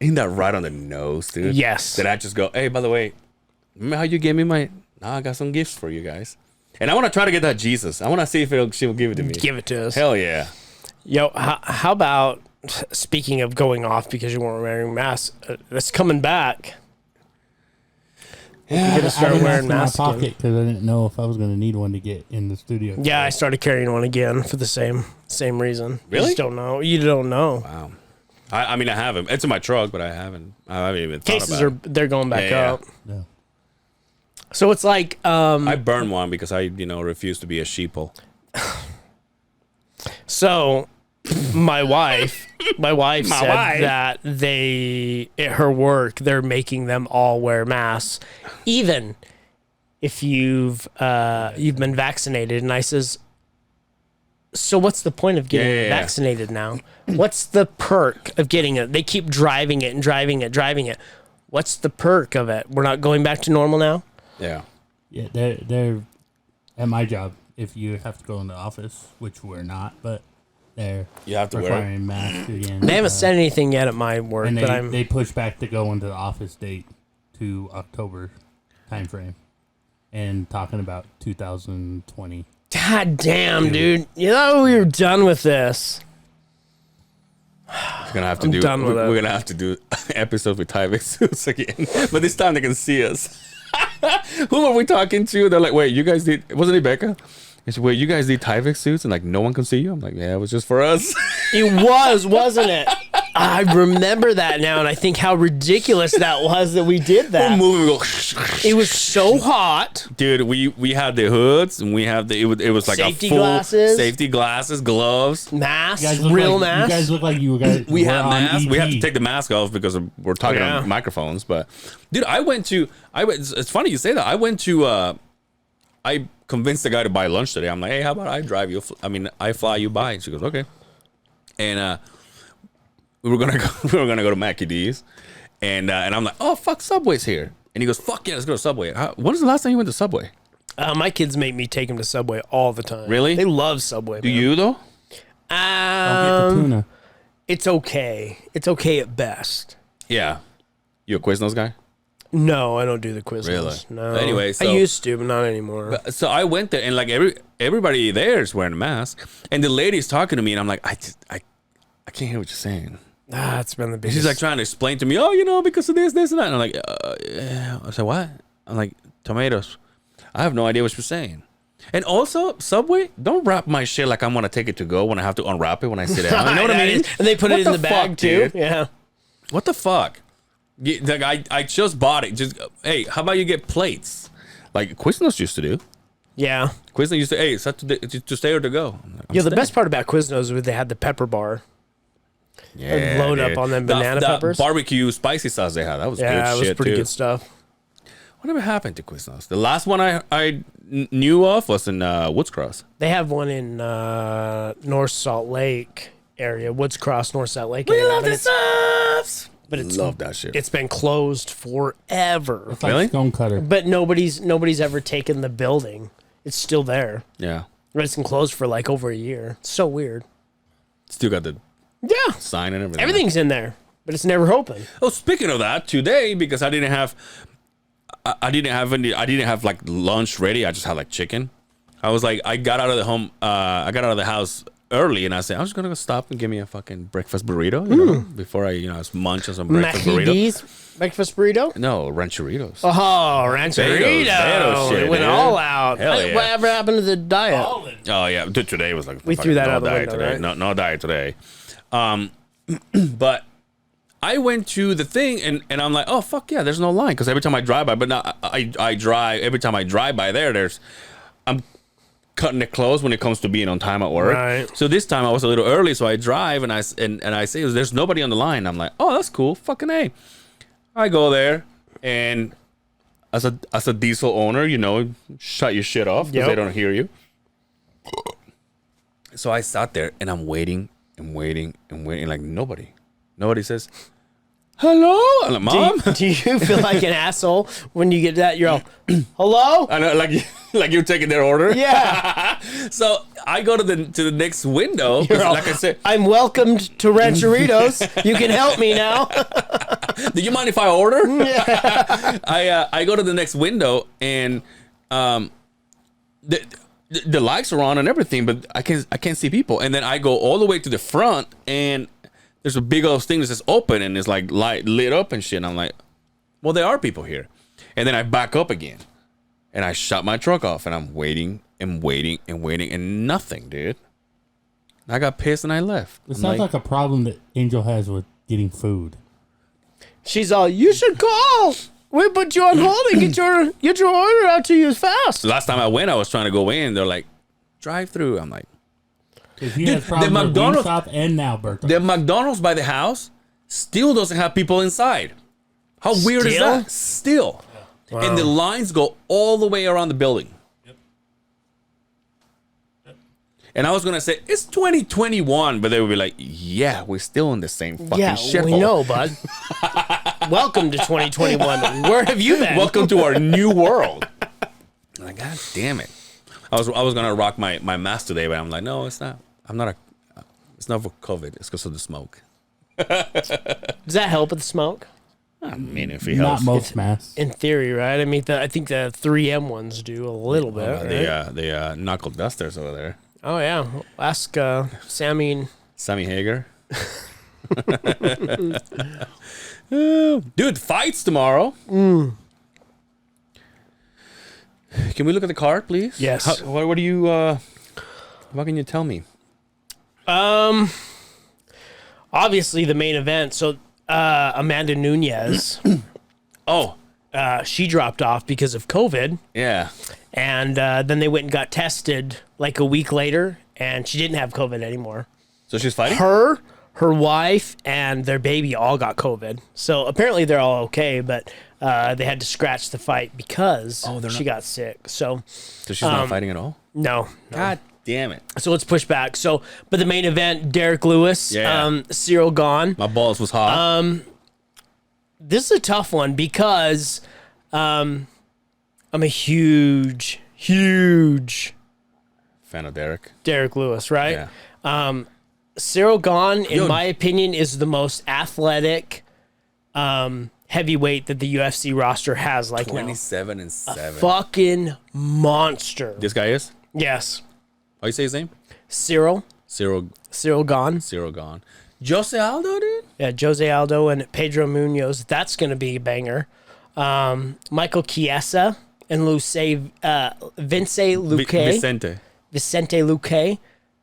Ain't that right on the nose, dude? Yes. Did I just go, hey, by the way, remember how you gave me I got some gifts for you guys. And I want to try to get that Jesus. I want to see if she will give it to me. Give it to us. Hell yeah. Yo, how about, speaking of going off because you weren't wearing masks, it's coming back. Yeah, You're gonna start wearing masks in my pocket because I didn't know if I was going to need one to get in the studio. Yeah, I started carrying one again for the same reason. Really? You just don't know. You don't know. Wow. I mean, I haven't. It's in my truck, but I haven't even thought Cases about it. they're going back up. Yeah. So it's like I burned one because I refuse to be a sheeple. So my wife said that at her work they're making them all wear masks, even if you've been vaccinated. And I says, so what's the point of getting vaccinated now? What's the perk of getting it? They keep driving it. What's the perk of it? We're not going back to normal now? Yeah. Yeah, they're at my job. If you have to go in the office, which we're not, but they're You have to wear it. requiring masks again. They haven't said anything yet at my work, and but they push back to go into the office date to October timeframe, and talking about 2020. God damn, dude. You thought we were done with this. We're gonna have to I'm do. done with it. We're gonna have to do episodes with Tyvek suits again, but this time they can see us. Who are we talking to? They're like, wait, you guys did? Wasn't it Becca? He said, wait, you guys did Tyvek suits and like no one can see you? I'm like, yeah, it was just for us. It was, wasn't it? I remember that now, and I think how ridiculous that was that we did We're that. moving, we go. It was so hot. Dude, we had the hoods and we have it was like Safety a full glasses. safety glasses, gloves. Masks, real masks. You guys look like you guys. We were have on masks. We have to ET. take the mask off because we're talking Yeah. on microphones. But dude, it's funny you say that. I convinced the guy to buy lunch today. I'm like, hey, how about I drive you? I fly you by. And she goes, okay. And we were gonna go to Mackie D's, and I'm like, oh fuck, Subway's here. And he goes, fuck yeah, let's go to Subway. When was the last time you went to Subway? My kids make me take them to Subway all the time. Really? They love Subway. Do you though? Don't get the tuna. It's okay. It's okay at best. Yeah. You a Quiznos guy? No, I don't do the Quiznos. Really? No. Anyway, so- I used to, but not anymore. So I went there, and like everybody there is wearing a mask, and the lady's talking to me, and I'm like, I can't hear what you're saying. It's been the biggest. She's like trying to explain to me, oh, because of this, and that. And I'm like, yeah. I said, what? I'm like, tomatoes. I have no idea what you're saying. And also, Subway, don't wrap my shit like I'm gonna take it to go when I have to unwrap it when I sit down. You know what I mean? And they put What it in the bag fuck, too. dude? Yeah. What the fuck? Like I just bought it. Just hey, how about you get plates? Like Quiznos used to do. Yeah. Quiznos used to, hey, is that to stay or to go? I'm like, I'm Yeah, the staying. best part about Quiznos was they had the pepper bar. Yeah, load up dude. on them banana peppers. Barbecue spicy sauce they had. That was good Yeah, it was shit, pretty too. good stuff. Whatever happened to Quiznos? The last one I knew of was in Woods Cross. They have one in North Salt Lake area, Woods Cross, North Salt Lake area. But it's Love that shit. It's been closed forever. It's like Really? Stone Cutter. But nobody's ever taken the building. It's still there. Yeah. But it's been closed for like over a year. It's so weird. Still got the Yeah. sign and everything. Everything's in there, but it's never open. Oh, speaking of that, today, because I didn't have like lunch ready. I just had like chicken. I was like, I got out of the house early, and I said, I'm just gonna go stop and give me a fucking breakfast burrito, you know, before I, munch on some breakfast burrito. Mahidi's breakfast burrito? No, rancheritos. Oh, rancherito. Beto shit, It went dude. all out. Hell yeah. Whatever happened to the diet? Oh yeah, dude, today was like We threw that no out the diet window, today. right? No diet today. But I went to the thing and I'm like, oh fuck yeah, there's no line because every time I drive by, but now I drive every time I drive by I'm cutting it close when it comes to being on time at work. Right. So this time I was a little early, so I drive and I say there's nobody on the line. I'm like, oh that's cool, fucking A. I go there and as a diesel owner, shut your shit off because Yep. they don't hear you. So I sat there and I'm waiting and waiting and waiting, like nobody says hello. I'm like, Mom. Do you feel like an asshole when you get that? You're all, hello? I know, like you're taking their order. Yeah. So I go to the next window. 'Cause You're all, like I said, I'm welcomed to Rancheritos. You can help me now. do you mind if I order? I go to the next window and the lights are on and everything, but I can't see people. And then I go all the way to the front and there's a big old thing that says open and it's like light lit up and shit. And I'm like, well, there are people here. And then I back up again and I shut my truck off and I'm waiting and waiting and waiting and nothing, dude. I got pissed and I left. It I'm sounds like a problem that Angel has with getting food. She's all, you should call. We put you on hold and get your order out to you fast. last time I went, I was trying to go in. They're like, drive through. I'm like, 'Cause he Dude, has problems the with McDonald's- Wingstop and now Bertha. the McDonald's by the house still doesn't have people inside. How weird is Still? that? Still. And the lines go all the way around the building. And I was going to say, it's 2021, but they would be like, yeah, we're still in the same fucking Yeah, shithole. we know, bud. Welcome to 2021. Where have you been? Welcome to our new world. I'm like, God damn it. I was going to rock my mask today, but I'm like, no, it's not. It's not for COVID. It's because of the smoke. Does that help with the smoke? I mean, if it Not helps. most masks. In theory, right? I mean, I think the 3M ones do a little bit. Right? The knuckle dusters over there. Oh yeah, ask Sammy. And Sammy Hager. Dude, fights tomorrow. Can we look at the card, please? Yes. What do you, what can you tell me? Obviously, the main event. So Amanda Nunez, Oh, she dropped off because of COVID, yeah. and then they went and got tested like a week later, and she didn't have COVID anymore. So she's fighting? Her wife, and their baby all got COVID. So apparently they're all okay, but they had to scratch the fight because she got sick. So So she's not fighting at all? no. God damn it. So let's push back. So, but the main event, Derek Lewis, Yeah. Cyril Gahn. My balls was hot. This is a tough one because I'm a huge Fan of Derek. Derek Lewis, right? Yeah. Cyril Gahn, in Yo. my opinion, is the most athletic heavyweight that the UFC roster has. Like now. 27 and 7. Fucking monster. This guy is? Yes, How you say his name? Cyril Gahn. Cyril Gahn. Jose Aldo, dude? Yeah, Jose Aldo and Pedro Munoz. That's going to be a banger. Michael Chiesa and Vince Luque. Vicente Luque.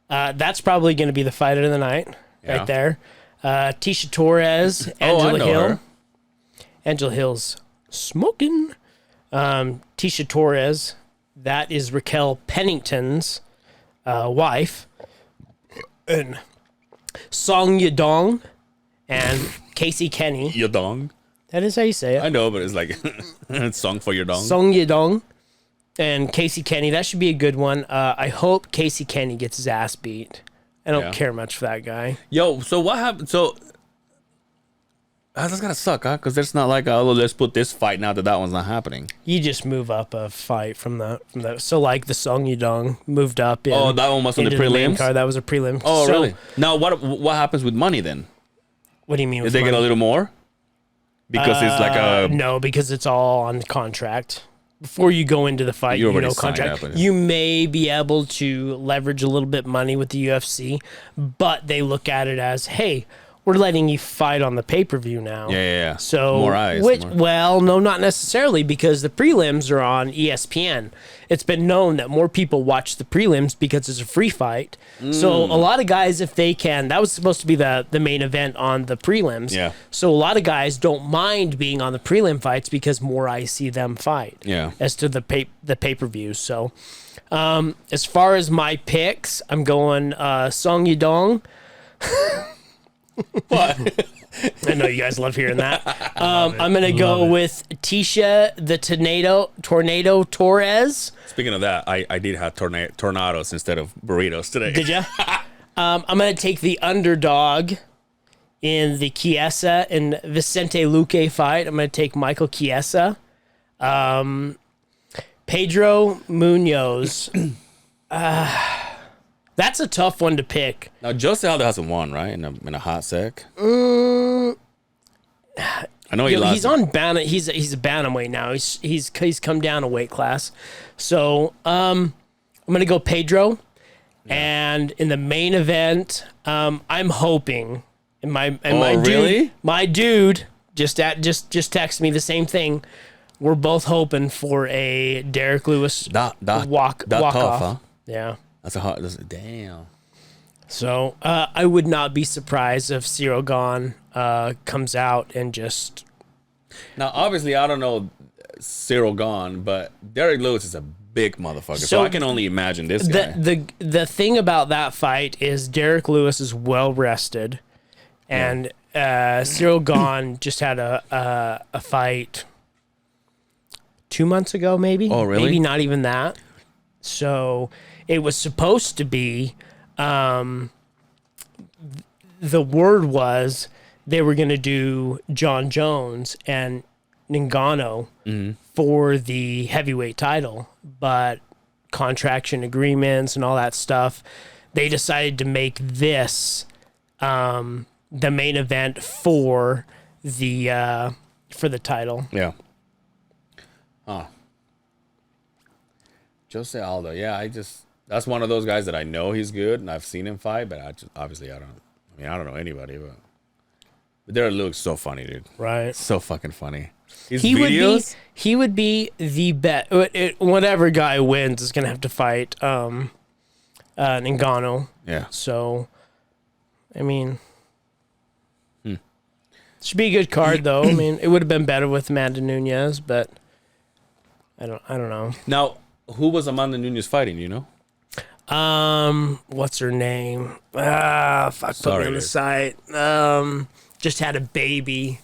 That's probably going to be the fight of the night Yeah. right there. Tisha Torres, I Angela know Hill. her. Angela Hill's smoking. Tisha Torres, that is Raquel Pennington's wife. And Song Yadong and Casey Kenny. Your dong. That is how you say it. I know, but it's like it's song for your dong. Song Yadong and Casey Kenny. That should be a good one. I hope Casey Kenny gets his ass beat. I don't care much for that guy. Yo, so what happened? So that's gotta suck, huh? Because it's not like, oh, let's put this fight now that one's not happening. You just move up a fight from the. So like the Song Yadong moved up. Oh, that one was on the main prelims. card. That was a prelim. Oh, So, really? Now what happens with money then? What do you mean? Did with they get a money? little more? Because it's like a No, because it's all on contract. Before you go into the fight, You you already know signed contract. up, yeah. You may be able to leverage a little bit money with the UFC, but they look at it as, hey, we're letting you fight on the pay-per-view now. yeah. So, more eyes. well, no, not necessarily, because the prelims are on ESPN. It's been known that more people watch the prelims because it's a free fight. So a lot of guys, if they can, that was supposed to be the main event on the prelims. Yeah. So a lot of guys don't mind being on the prelim fights because more eyes see them fight. Yeah. As to the pay-per-views. So as far as my picks, I'm going Song Yadong. What? I know you guys love hearing that. I'm going to go with Tisha the Tornado Torres. Speaking of that, I did have tornadoes instead of burritos today. Did you? I'm going to take the underdog in the Chiesa and Vicente Luque fight. I'm going to take Michael Chiesa. Pedro Munoz. That's a tough one to pick. Now, Jose Aldo hasn't won, right? In a hot sec. I know he lost. He's on bantam. He's a bantamweight now. He's come down a weight class. So I'm gonna go Pedro, and in the main event, I'm hoping. And my really? dude just texted me the same thing. We're both hoping for a Derek Lewis walk tough, off. huh? Yeah. Damn. So I would not be surprised if Cyril Gahn comes out and just. Now, obviously, I don't know Cyril Gahn, but Derek Lewis is a big motherfucker. So I can only imagine this guy. The thing about that fight is Derek Lewis is well rested, and Cyril Gahn just had a fight 2 months ago, maybe. Oh, really? Maybe not even that. So it was supposed to be. The word was they were going to do John Jones and Ngannou for the heavyweight title, but contraction agreements and all that stuff, they decided to make this the main event for the title. Yeah. Huh. Jose Aldo. Yeah, that's one of those guys that I know he's good and I've seen him fight, but I don't know anybody, but Derek Lewis is so funny, dude. Right. So fucking funny. His He videos. would be the bet. Whatever guy wins is gonna have to fight Ngannou. Yeah. So, I mean, should be a good card though. I mean, it would have been better with Amanda Nunez, but I don't know. Now, who was Amanda Nunez fighting? You know. What's her name? Fuck. Put Sorry, me on the dude. site. Just had a baby.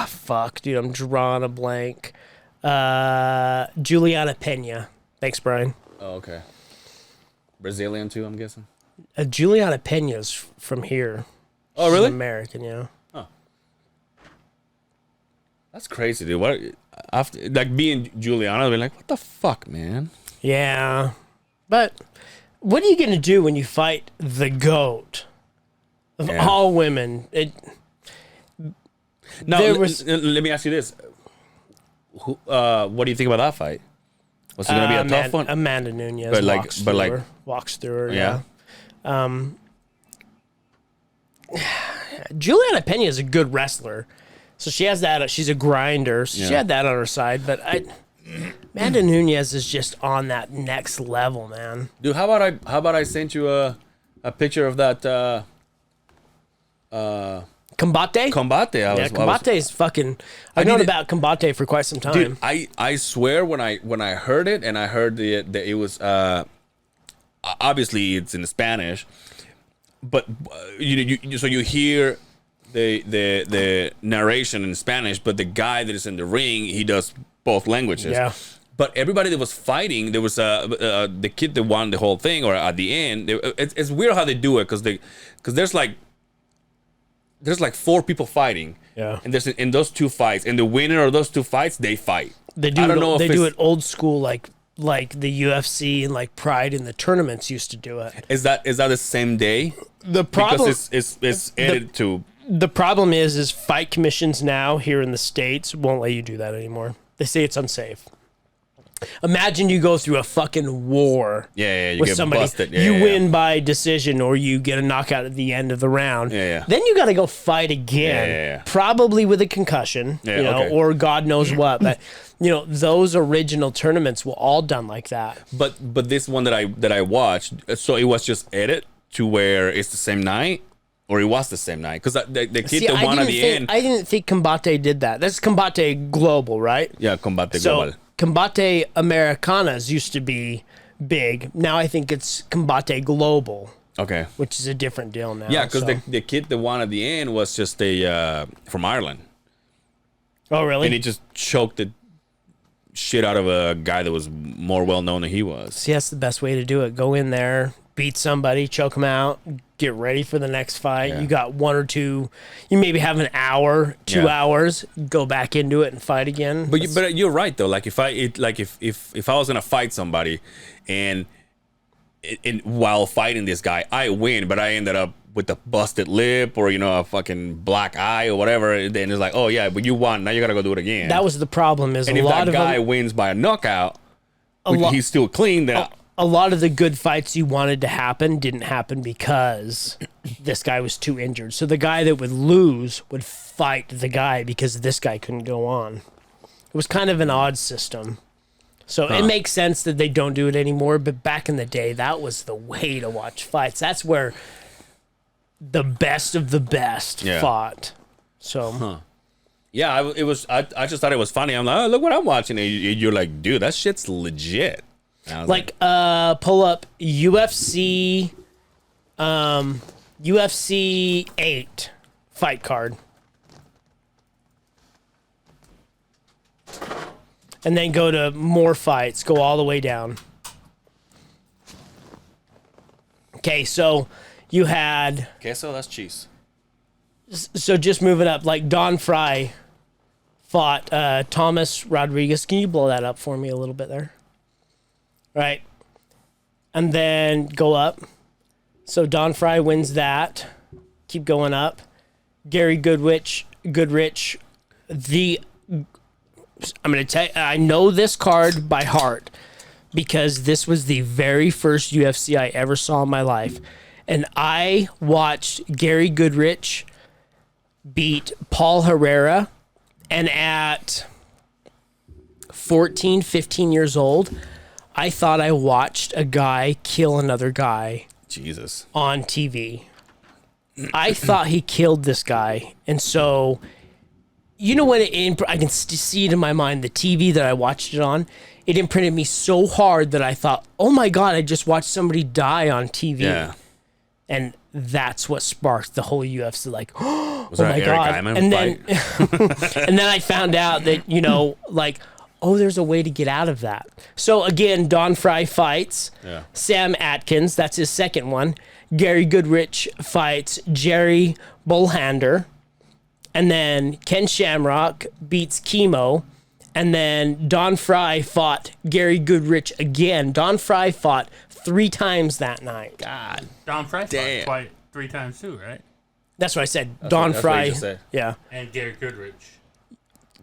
Fuck, dude. I'm drawing a blank. Juliana Pena. Thanks, Brian. Oh, okay. Brazilian too, I'm guessing. Juliana Pena's from here. Oh, She's really? American, yeah. That's crazy, dude. What after like being Juliana, I'd be like, what the fuck, man? Yeah. But what are you going to do when you fight the GOAT of all women? Now, There was- let me ask you this: what do you think about that fight? Was it going to be a tough one? Amanda Nunez But like- walks but through like- her. Walks through her, Yeah. Juliana Pena is a good wrestler. So she has that. She's a grinder. So she Yeah. had that on her side. But Amanda Nunez is just on that next level, man. Dude, how about I sent you a picture of that Combate? Combate? Combate is fucking. I've known about Combate for quite some time. Dude, I swear when I heard it and I heard that it was obviously it's in Spanish, but so you hear the narration in Spanish, but the guy that is in the ring, he does both languages. Yeah. But everybody that was fighting, there was the kid that won the whole thing, or at the end, it's weird how they do it because there's like 4 people fighting. Yeah. And there's in those 2 fights, and the winner of those 2 fights, they fight. They do. I don't know if they do it's- it old school, like the UFC and like Pride in the tournaments used to do it. Is that the same day? The problem, Because it's edited to. the problem is fight commissions now here in the States won't let you do that anymore. They say it's unsafe. Imagine you go through a fucking war You with get somebody. busted. You win by decision or you get a knockout at the end of the round. Yeah. Then you got to go fight again. Yeah. Probably with a concussion, Yeah, you know, okay. or God knows what. But you know, those original tournaments were all done like that. But this one that I watched, so it was just edit to where it's the same night, or it was the same night because the kid that won at the end. I didn't think Combate did that. That's Combate Global, right? Yeah, Combate So Global. Combate Americanas used to be big. Now I think it's Combate Global, Okay. which is a different deal now. Yeah, because so. the kid that won at the end was just from Ireland, Oh really? and he just choked the shit out of a guy that was more well known than he was. See, that's the best way to do it. Go in there, beat somebody, choke them out, get ready for the next fight. Yeah. You got 1 or 2. You maybe have an hour, 2 Yeah. hours. Go back into it and fight again. But you're right though. Like if I was gonna fight somebody, and while fighting this guy, I win, but I ended up with a busted lip or a fucking black eye or whatever. Then it's like, oh yeah, but you won. Now you gotta go do it again. that was the problem. Is and a if lot that of guy them, wins by a knockout, lo- he's still clean. Then a lot of the good fights you wanted to happen didn't happen because this guy was too injured. So the guy that would lose would fight the guy because this guy couldn't go on. It was kind of an odd system. So it makes sense that they don't do it anymore. But back in the day, that was the way to watch fights. That's where the best of the best Yeah. fought. So yeah, it was. I just thought it was funny. I'm like, oh, look what I'm watching. And you're like, dude, that shit's legit. And I was like pull up UFC 8 fight card. And then go to more fights, go all the way down. Okay, so you had queso, that's cheese. so just moving up, like Don Fry fought Thomas Rodriguez. Can you blow that up for me a little bit there? Right. And then go up. So Don Fry wins that. Keep going up. Gary Goodrich, I'm going to tell you, I know this card by heart because this was the very first UFC I ever saw in my life. And I watched Gary Goodrich beat Paul Herrera. And at 14, 15 years old, I thought I watched a guy kill another guy Jesus. on TV. I thought he killed this guy. And so, you know what? I can see it in my mind, the TV that I watched it on. It imprinted me so hard that I thought, oh my God, I just watched somebody die on TV. Yeah. And that's what sparked the whole UFC. Like, Was oh that my Eric God. Hyman And then, fight? and then I found out that, like, oh, there's a way to get out of that. So again, Don Fry fights Yeah. Sam Atkins. That's his second one. Gary Goodrich fights Jerry Bullhander. And then Ken Shamrock beats Chemo. And then Don Fry fought Gary Goodrich again. Don Fry fought 3 times that night. God. Don Fry Damn. fought quite 3 times too, right? That's what I said. Don that's what Fry. you just said. Yeah. And Gary Goodrich.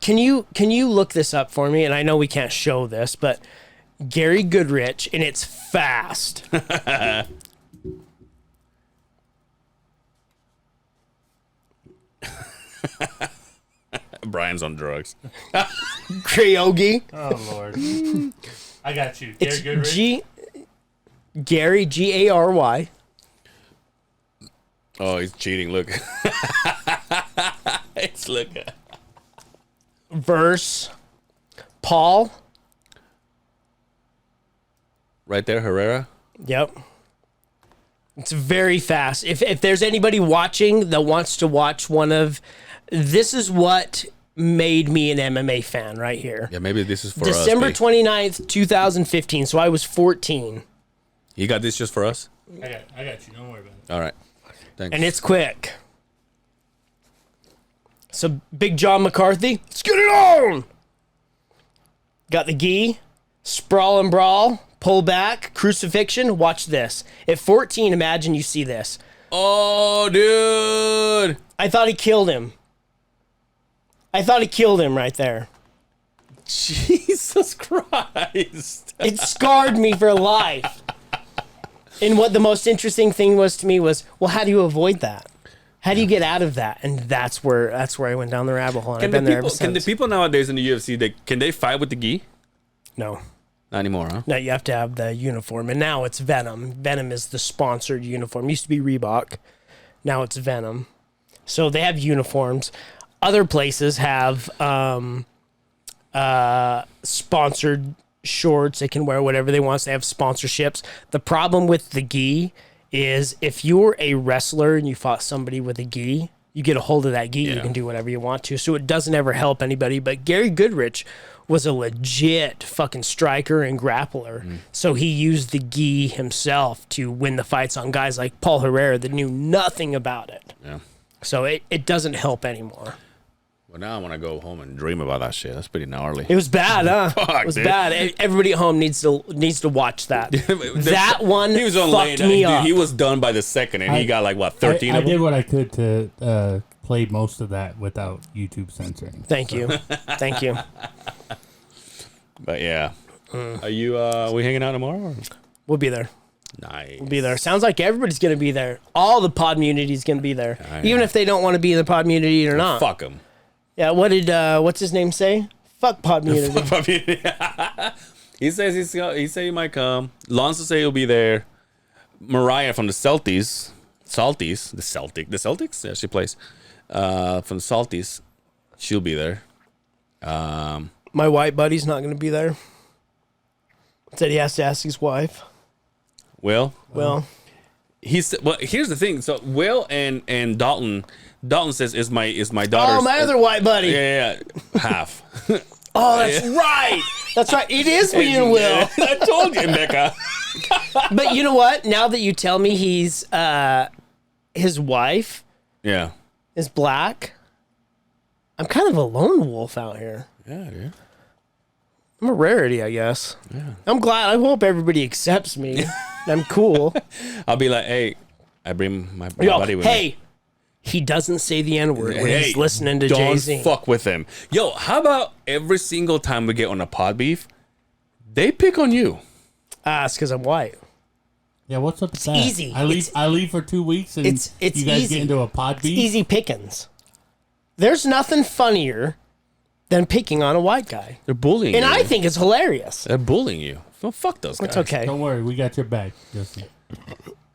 Can you look this up for me? And I know we can't show this, but Gary Goodrich, and it's fast. Brian's on drugs. Krayogi. Oh Lord. I got you. Gary It's Goodrich. Gary Gary. Oh, he's cheating. Look. It's look. Verse Paul. Right there, Herrera. Yep. It's very fast. If there's anybody watching that wants to watch this is what made me an MMA fan right here. Yeah, maybe this is for December us. 29th, 2015. So I was 14. You got this just for us? I got you. Don't worry about it. All right. Thanks. And it's quick. So Big John McCarthy, let's get it on. Got the gi, sprawl and brawl, pull back, crucifixion. Watch this. At 14, imagine you see this. Oh, dude. I thought he killed him. Right there. Jesus Christ. It scarred me for life. And what the most interesting thing was to me was, well, how do you avoid that? How do you get out of that? And that's where I went down the rabbit hole. And I've been there ever since. Can the people nowadays in the UFC, can they fight with the gi? No. Not anymore, huh? No, you have to have the uniform. And now it's Venom. Venom is the sponsored uniform. It used to be Reebok. Now it's Venom. So they have uniforms. Other places have sponsored shorts. They can wear whatever they want. So they have sponsorships. The problem with the gi is if you're a wrestler and you fought somebody with a gi, you get a hold of that gi, you can do whatever you want to. So it doesn't ever help anybody. But Gary Goodrich was a legit fucking striker and grappler. So he used the gi himself to win the fights on guys like Paul Herrera that knew nothing about it. Yeah. So it doesn't help anymore. Well, now I want to go home and dream about that shit. That's pretty gnarly. It was bad, huh? Fuck, it was dude. bad. Everybody at home needs to watch that. That one He was on fucked lane. me Dude, up. he was done by the second, and he got like, what, 13 I of them? did what I could to play most of that without YouTube censoring. Thank you. Thank you. But yeah. Are you, we hanging out tomorrow? Or? We'll be there. Nice. We'll be there. Sounds like everybody's going to be there. All the pod community's going to be there. Even if they don't want to be in the pod community or not. Fuck him. Yeah, what did, what's his name say? Fuck pod community. He says he say he might come. Lonzo say he'll be there. Mariah from the Celtics. The Celtics? Yeah, she plays. From the Salties. She'll be there. My white buddy's not going to be there. Said he has to ask his wife. Will? Well, He's well. Here's the thing. So Will and Dalton says is my daughter's. oh, my other white buddy. Yeah, half. Oh, that's right. That's right. It is me and Will. I told you, Mecca. But you know what? Now that you tell me he's his wife Yeah. is black, I'm kind of a lone wolf out here. Yeah, dude. I'm a rarity, I guess. Yeah. I'm glad. I hope everybody accepts me. I'm cool. I'll be like, hey, I bring my Yo, buddy with me. hey, he doesn't say the N-word when he's listening to don't Jay-Z. fuck with him. Yo, how about every single time we get on a pod beef, they pick on you? It's because I'm white. Yeah, what's up with that? easy. I leave for 2 weeks and It's you guys easy. get into a pod It's beef. easy pickings. There's nothing funnier than picking on a white guy. They're bullying And you. I think it's hilarious. They're bullying you. Well, fuck those guys. It's okay. Don't worry, we got your back, Justin.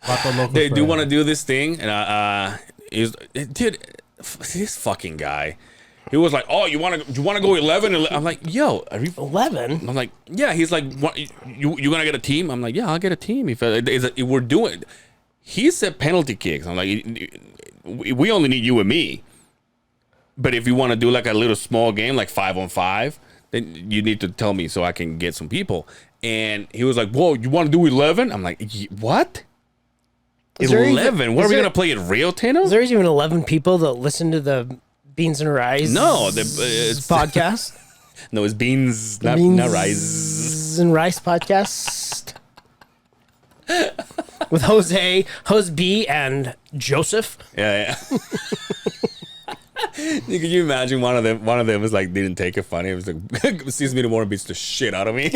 Vato Loco They do forever. want to do this thing, and dude, this fucking guy. He was like, "Oh, you want to go 11?" I'm like, "Yo, are you?" 11? I'm like, "Yeah." He's like, "What? You gonna get a team?" I'm like, "Yeah, I'll get a team." If we're doing, he said penalty kicks. I'm like, "We only need you and me." But if you want to do like a little small game, like 5-on-5, then you need to tell me so I can get some people. And he was like, "Whoa, you want to do 11?" I'm like, "What? Is there 11? even- What is are we there- gonna play at Rio Tano?" There's even 11 people that listen to the Beans and Rice No, it's podcast. No, it's beans, not rice. And Rice podcast. With Jose B, and Joseph. Yeah. Can you imagine one of them was like didn't take it funny. It was like sees me tomorrow and beats the shit out of me.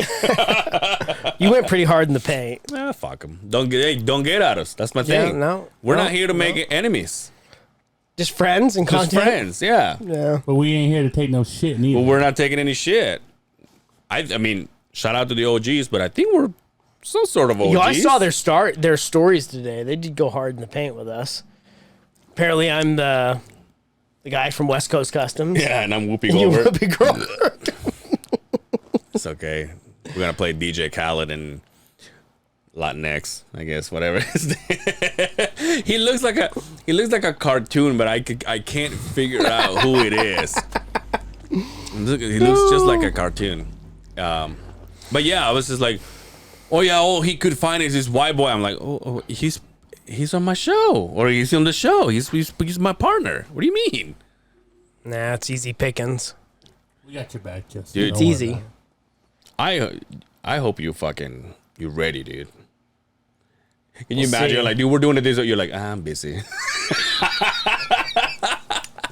You went pretty hard in the paint. Fuck them. Don't get at us. That's my Yeah, thing. no. We're No, not here to make no. enemies. Just friends and Just content. friends. Yeah. Yeah. But we ain't here to take no shit neither. Well, we're not taking any shit. I mean, shout out to the OGs, but I think we're some sort of OGs. Yo, I saw their stories today. They did go hard in the paint with us. Apparently, I'm the guy from West Coast Customs. Yeah, and I'm whooping You over. Whoopi Goldberg. It's okay. We're gonna play DJ Khaled and Latinx, I guess, whatever. He looks like a cartoon, but I can't figure out who it is. He looks just like a cartoon. But yeah, I was just like, oh yeah, all he could find is this white boy. I'm like, oh he's on my show, or he's on the show. He's my partner. What do you mean? Nah, it's easy pickings. We got your back, Justin. Dude, It's Don't worry easy. about it. I hope you're ready, dude. Can you We'll imagine? see. Like, dude, we're doing this. You're like, I'm busy.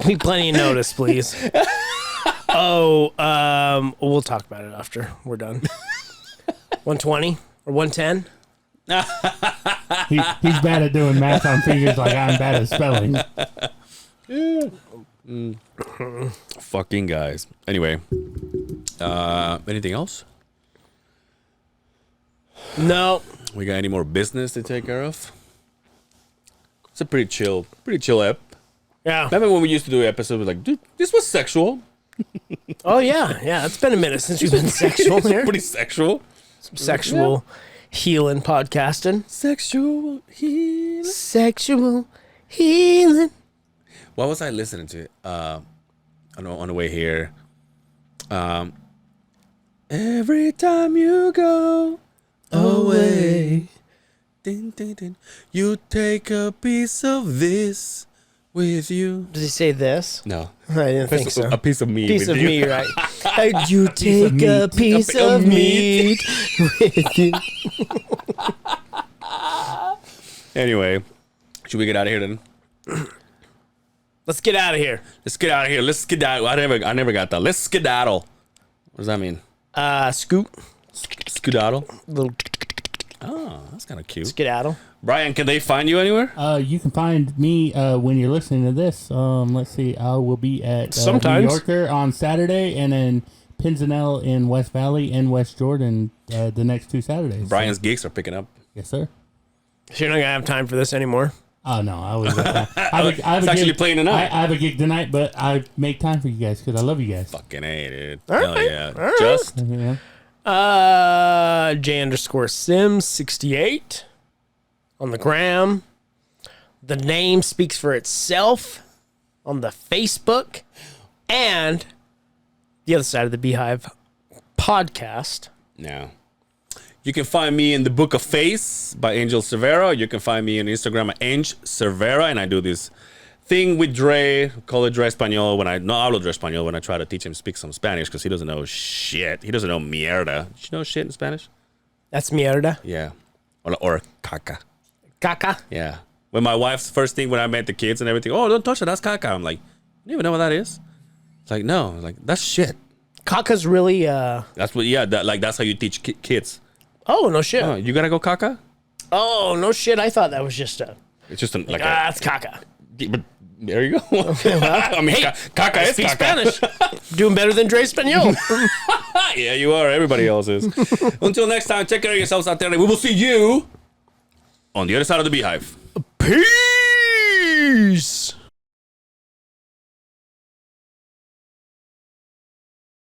Need plenty of notice, please. We'll talk about it after we're done. 120 or 110? He's bad at doing math on fingers like I'm bad at spelling. Fucking guys. Anyway, anything else? No. We got any more business to take care of? It's a pretty chill ep. Yeah. Remember when we used to do episodes with like, dude, this was sexual. Oh, yeah. Yeah. It's been a minute since we've been sexual here. Pretty sexual. Some sexual healing podcasting. Sexual healing. Sexual healing. What was I listening to? On the way here. Every time you go away, din, din, din, you take a piece of this with you. Does he say this? No, I didn't think so. a piece of me. Piece with of you. me, right? You take meat. a piece of meat with you. Anyway, should we get out of here then? Let's get out of here. Let's get out of here. Let's skedaddle. I never got that. Let's skedaddle. What does that mean? Scoot. Skedaddle. Little Oh, that's kind of cute. skedaddle. Brian, can they find you anywhere? You can find me when you're listening to this. Let's see. I will be at Sometimes. New Yorker on Saturday, and then Pinzanel in West Valley and West Jordan the next 2 Saturdays. Brian's gigs are picking up. Yes, sir. So you're not going to have time for this anymore? Oh, no. I was. I have It's actually playing tonight. I have a gig tonight, but I make time for you guys because I love you guys. Fucking A, dude. All Hell right. yeah. All right. Just Yeah. J_Sims68 on the gram. The name speaks for itself on the Facebook and the other side of the Beehive podcast. now. You can find me in the Book of Face by Angel Cervera. You can find me on Instagram at Ange Cervera, and I do this thing with Dre, call it Dre Español, when I try to teach him to speak some Spanish, because he doesn't know shit. He doesn't know mierda. Did you know shit in Spanish? That's mierda. Yeah. Or caca. Caca. Yeah. When my wife's first thing when I met the kids and everything, oh, don't touch it, that's caca. I'm like, you even know what that is? It's like, no. I'm like, that's shit. Caca's really, That's what, yeah, that's how you teach kids. oh, no shit. Oh, you gotta go caca? Oh, no shit. I thought that was just a, It's just like that's caca. but there you go. I mean, Hey, caca I is speak caca. Spanish. Doing better than Dre Español. Yeah, you are. Everybody else is. Until next time, take care of yourselves out there, and we will see you on the other side of the Beehive. Peace.